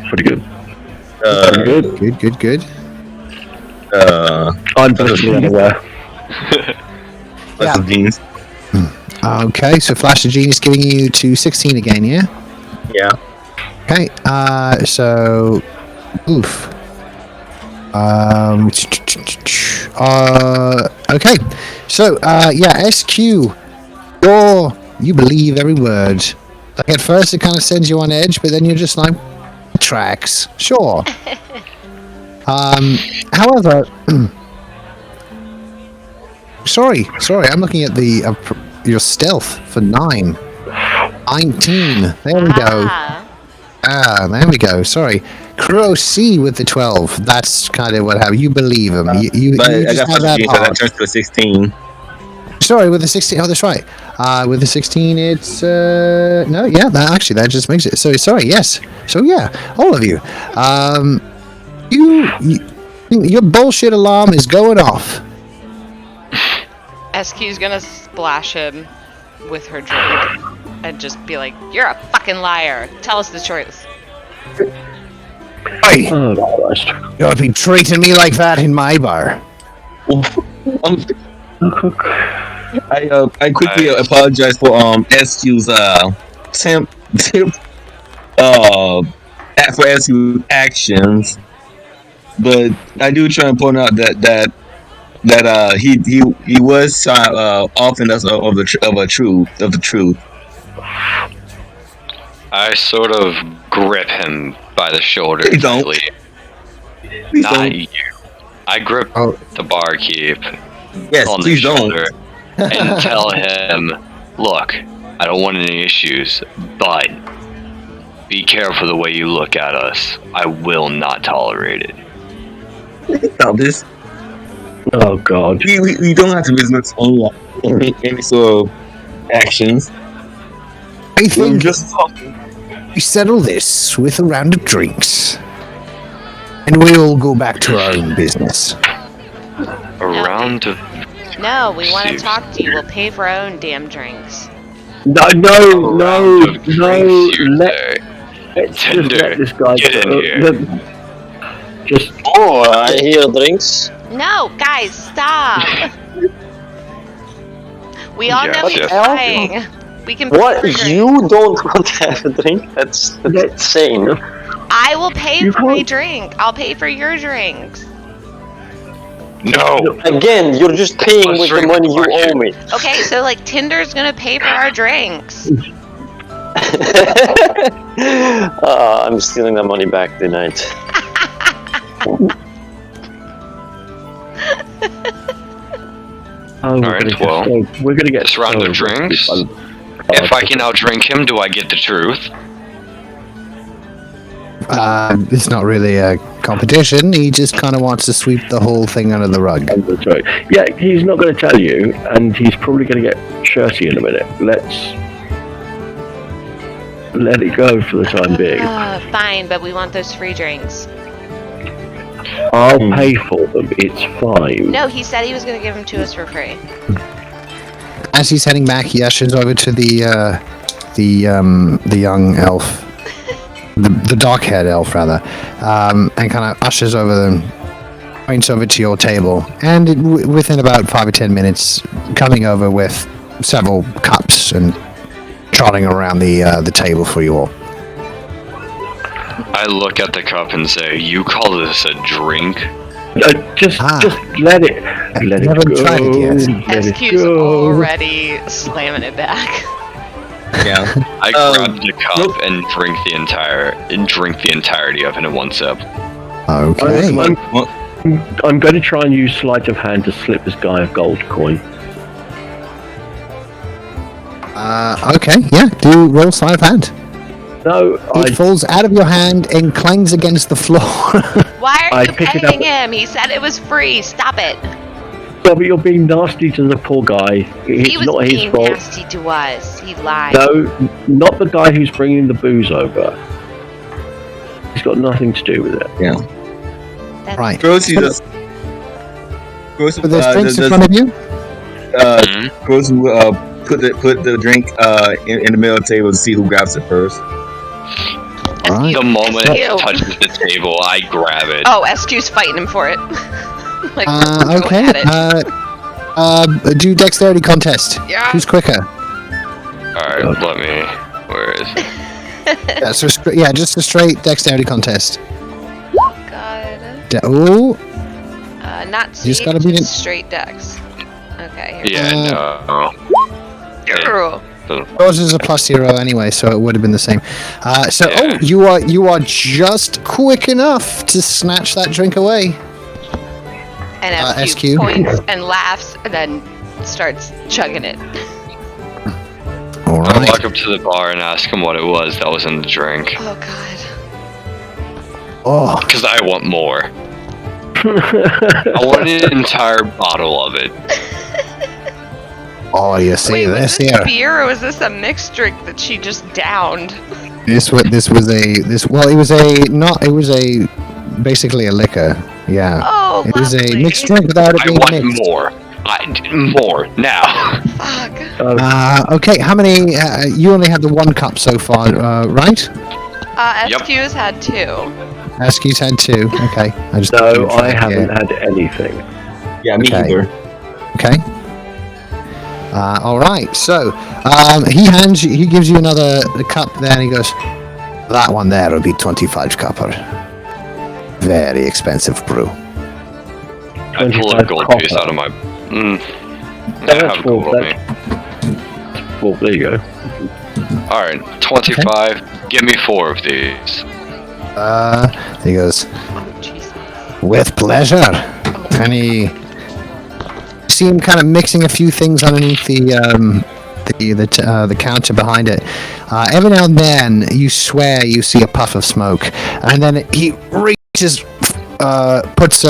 pretty good. Good, good, good. I'm personally unaware. That's some jeans. Okay, so Flash of Genius giving you to 16 again, yeah? Yeah. Okay, so... Oof. Okay, so, yeah, SQ, you believe every word. Like, at first it kind of sends you on edge, but then you're just like, tracks, sure. However... Sorry, I'm looking at your stealth for 9. 19. There we go. There we go. Sorry. Crow C with the 12. That's kind of what happened. You believe him. You But I just got have some that jeans, so that part. turns to a 16. Sorry, with the 16. Oh, that's right. With the 16, it's no, yeah. That just makes it. So sorry. Yes. So yeah, all of you. Your bullshit alarm is going off. SQ's gonna splash him with her drink and just be like, "You're a fucking liar. Tell us the truth." Hey, Oh, Christ. you'll be treating me like that in my bar. I quickly apologize for SQ's for SQ's actions, but I do try and point out that he was offering us of the truth. I sort of grip him by the shoulder. Please don't. Please Please Not don't. you. I grip the barkeep Yes, on the please don't. shoulder and tell him, "Look, I don't want any issues, but be careful the way you look at us. I will not tolerate it." Stop this. Oh, God. We don't have to business any sort of actions. I We're think just talking. we settle this with a round of drinks, and we all go back to our own business. A round of No, we want to Seriously. talk to you. We'll pay for our own damn drinks. No. round of drinks, you Let's just Tinder, let this guy get in go. here. Just Oh, I hear drinks. No, guys, stop. We all know he's Yes. lying. We can pay What? for drinks. You don't want to have a drink? That's insane. I will pay You for my can't- drink. I'll pay for your drinks. No. Again, you're just paying Let's with the drink money you more shit. owe me. Okay, so like Tinder's gonna pay for our drinks. I'm stealing that money back tonight. Oh, Alright, well, we're gonna get this round of so drinks, fun. If I can outdrink him, do I get the truth? It's not really a competition. He just kind of wants to sweep the whole thing under the rug. That's right. Yeah, he's not going to tell you, and he's probably going to get shirty in a minute. Let's let it go for the time being. Fine, but we want those free drinks. I'll pay for them. It's fine. No, he said he was gonna give them to us for free. As he's heading back, he ushers over to the young elf, the dark-haired elf rather, and kind of ushers over them, points over to your table, and within about 5 or 10 minutes, coming over with several cups and trotting around the table for you all. I look at the cup and say, "You call this a drink?" Just let it haven't go. tried it yet. Let it SQ's go. already slamming it back. Yeah. I grab the cup and drink the entirety of it in one sip. Okay. I'm going to try and use sleight of hand to slip this guy a gold coin. Okay, yeah, do roll sleight of hand. No, It falls out of your hand and clangs against the floor. Why are I you pick it paying up- him? He said it was free. Stop it. Yeah, but you're being nasty to the poor guy. He It's was not his being fault. nasty to us. He lied. No, not the guy who's bringing the booze over. He's got nothing to do with it. Yeah. That's Right. Grossy does. Grossy So there's drinks in front of you? Grossy put the drink in the middle of the table to see who grabs it first. Alright. The moment Ew. it touches the table, I grab it. Oh, SQ's fighting him for it. Like, we're Okay. going at it. Do dexterity contest. Yeah. Who's quicker? Alright, let me. Where is it? Yeah, so just a straight dexterity contest. God. Oh, Not You just saved, gotta beat it. straight dex. Okay, here Yeah, no. we go. yours is a +0 anyway, so it would have been the same. Yeah. You are just quick enough to snatch that drink away. And SQ SQ. points and laughs and then starts chugging it. All I right. walk up to the bar and ask him what it was that was in the drink. Oh god. Oh, Because I want more. I want an entire bottle of it. Oh, you see Wait, was this this here? beer or was this a mixed drink that she just downed? It was basically a liquor. Yeah. Oh, It was a lovely. mixed drink without it I being want mixed. more. More now. Fuck. Okay, how many? You only had the one cup so far, right? SQ's had 2. Askews had 2. Okay, I just No, I haven't had anything. Yeah, me Okay. either. Okay. All right. So he gives you another cup there, and he goes, "That one there will be 25 copper. Very expensive brew." I pull a 25 gold copper. piece out of my. That's I have gold cool, on me. Well, there you go. All right, 25. Give me 4 of these. He goes, Oh, Jesus. "With pleasure." And he see him kind of mixing a few things underneath the counter behind it. Every now and then, you swear you see a puff of smoke, and then he reaches, puts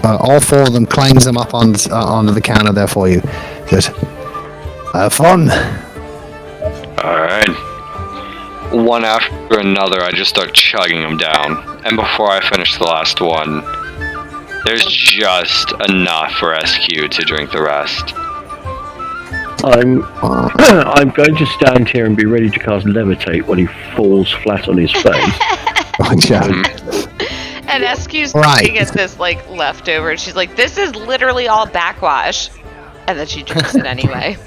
all 4 of them, clangs them up onto the counter there for you. Good. Have fun. All right. One after another, I just start chugging them down, and before I finish the last one, there's just enough for SQ to drink the rest. I'm I'm going to stand here and be ready to cast levitate when he falls flat on his face. And SQ's Right. looking at this like leftover, and she's like, "This is literally all backwash," and then she drinks it anyway.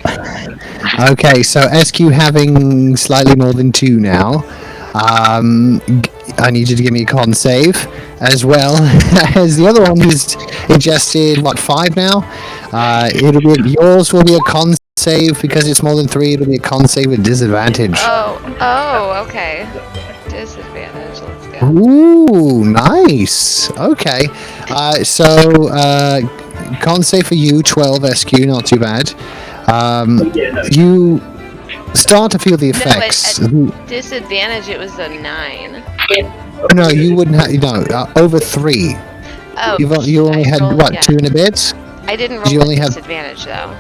Okay, so SQ having slightly more than 2 now. I need you to give me a con save, as well as the other one who's ingested, 5 now? Yours will be a con save because it's more than 3. It'll be a con save with disadvantage. Oh, okay. Disadvantage. Let's go. Ooh, nice. Okay, so con save for you, 12 SQ, not too bad. You start to feel the effects. At disadvantage, it was a 9. No, you wouldn't have. No, over 3. Oh, You only I had rolled- what, yeah. 2 and a bit? I didn't you roll only with have- disadvantage though.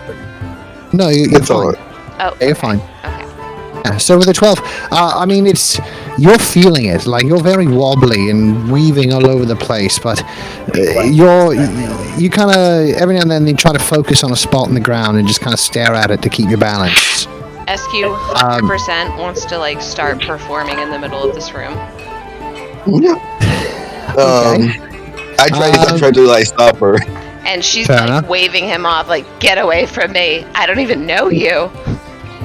No, you're It's all fine. right. Oh, Yeah, you're fine. Okay. Yeah, so with a 12, I mean, you're feeling it. Like, you're very wobbly and weaving all over the place, but you kind of every now and then you try to focus on a spot in the ground and just kind of stare at it to keep your balance. SQ 100% wants to like start performing in the middle of this room. I tried to like stop her. And she's Fair like enough. waving him off, like, "Get away from me! I don't even know you."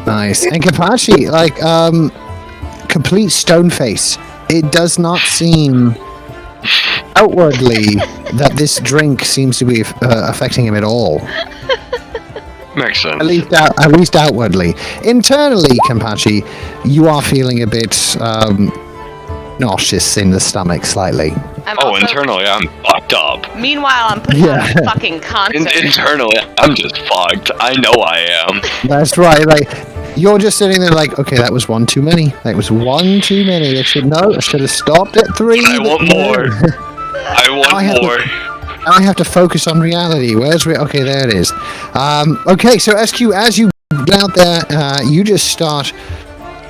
Nice. And Kapachi, like, complete stone face. It does not seem outwardly that this drink seems to be affecting him at all. Makes sense. At least outwardly. Internally, Kampachi, you are feeling a bit nauseous in the stomach slightly. I'm Oh, also- internally, I'm fucked up. Meanwhile, I'm putting on Yeah. a fucking concert. Internally, I'm just fucked. I know I am. That's right. Like, you're just sitting there like, okay, that was 1 too many. That was 1 too many. I should have stopped at 3. I want but no. more. I I want have to- more. I have to focus on reality. Okay, there it is. Okay, so SQ, as you get out there, you just start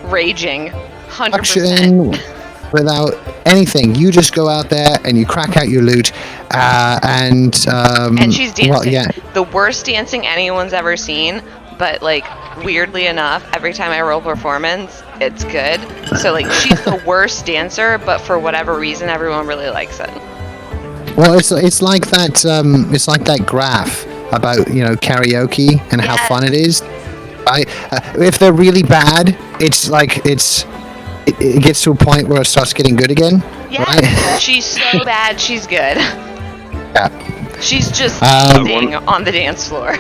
Raging. 100%. action without anything. You just go out there and you crack out your loot, and she's dancing. Well, yeah, The worst dancing anyone's ever seen, but like weirdly enough, every time I roll performance, it's good. So like she's the worst dancer, but for whatever reason, everyone really likes it. well, it's like that. It's like that graph about karaoke and how Yes. fun it is. If they're really bad, it's like it gets to a point where it starts getting good again. Yeah, Right? she's so bad, she's good. Yeah. She's just Um, dancing on the dance floor.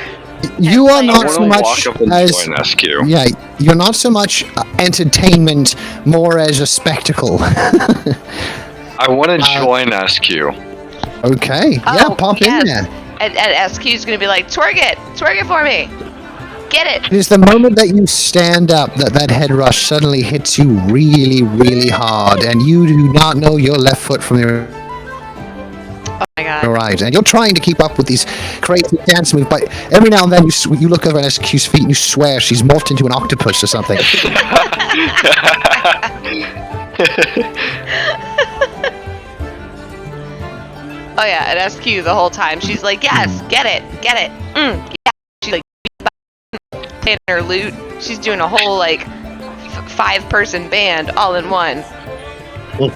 You are I not I so want to much walk up and as join SQ. yeah. You're not so much entertainment, more as a spectacle. I want to join SQ. Okay. Yeah, pop in there. And SQ's gonna be like, twerk it for me. Get it. It is the moment that you stand up that head rush suddenly hits you really, really hard, and you do not know your left foot from your. Oh my god. All right, and you're trying to keep up with these crazy dance moves, but every now and then you look over at SQ's feet and you swear she's morphed into an octopus or something. Oh yeah, and SQ the whole time she's like, yes, get it, yeah. She's like playing her lute. She's doing a whole like 5-person band all in one. Oh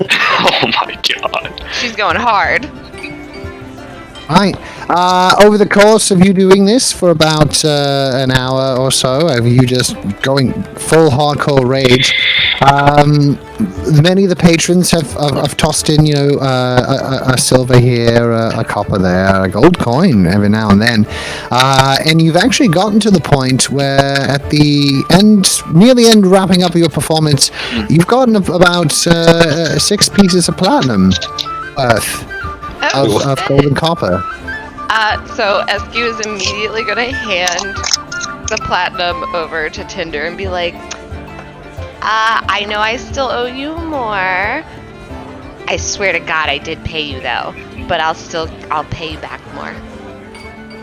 my god. She's going hard. Right. Over the course of you doing this for about an hour or so, of you just going full hardcore rage, many of the patrons have tossed in, a silver here, a copper there, a gold coin every now and then, and you've actually gotten to the point where at the end, near the end, wrapping up your performance, you've gotten about 6 pieces of platinum worth. Of gold and copper. So SQ is immediately gonna hand the platinum over to Tinder and be like, I know I still owe you more. I swear to God I did pay you though, but I'll pay you back more.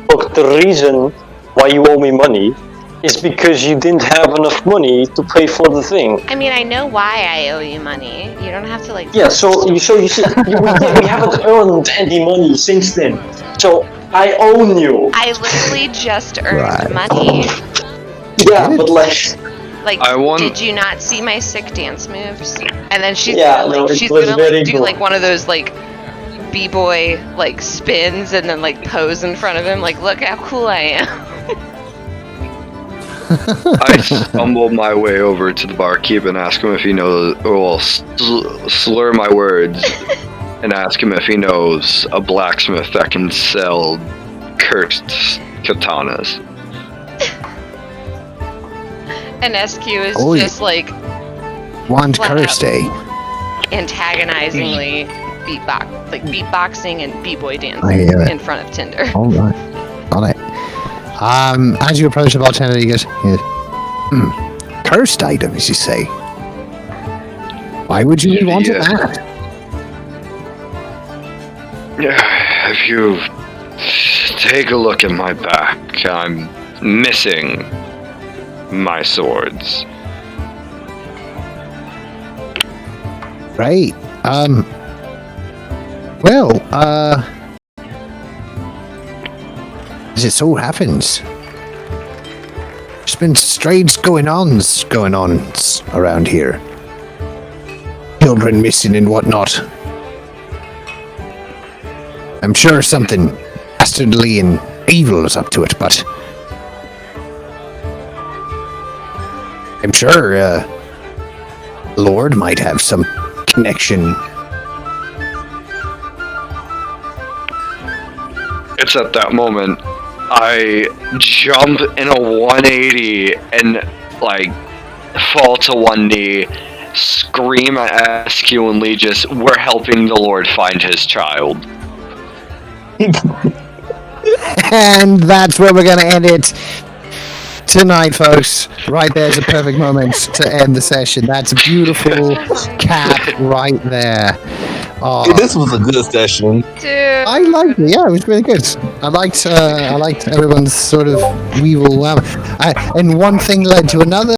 Look, the reason why you owe me money is because you didn't have enough money to pay for the thing. I mean, I know why I owe you money. You don't have to like. Yeah, so you see, we haven't earned any money since then. So I own you. I literally just earned money. Yeah, but like. Did you not see my sick dance moves? And then she's she's gonna do like one of those like b-boy like spins and then like pose in front of him like, look how cool I am. I stumble my way over to the barkeep and ask him if he knows, or slur my words and ask him if he knows a blacksmith that can sell cursed katanas. And SQ is just like one cursed day, antagonizingly beatboxing and b-boy dancing in front of Tinder. All right. As you approach the bartender, he goes, cursed items, you say? Why would you want that? If you take a look at my back, I'm missing my swords. Right. As it so happens, there's been strange going-ons around here. Children missing and whatnot. I'm sure something dastardly and evil is up to it, but I'm sure Lord might have some connection. It's at that moment I jump in a 180 and like fall to one knee, scream at SQ and Lee, just, we're helping the Lord find his child. And that's where we're going to end it tonight, folks. Right there's a perfect moment to end the session. That's a beautiful cap right there. Hey, this was a good session. Dude. I liked it. Yeah, it was really good. I liked everyone's sort of weevil. And one thing led to another.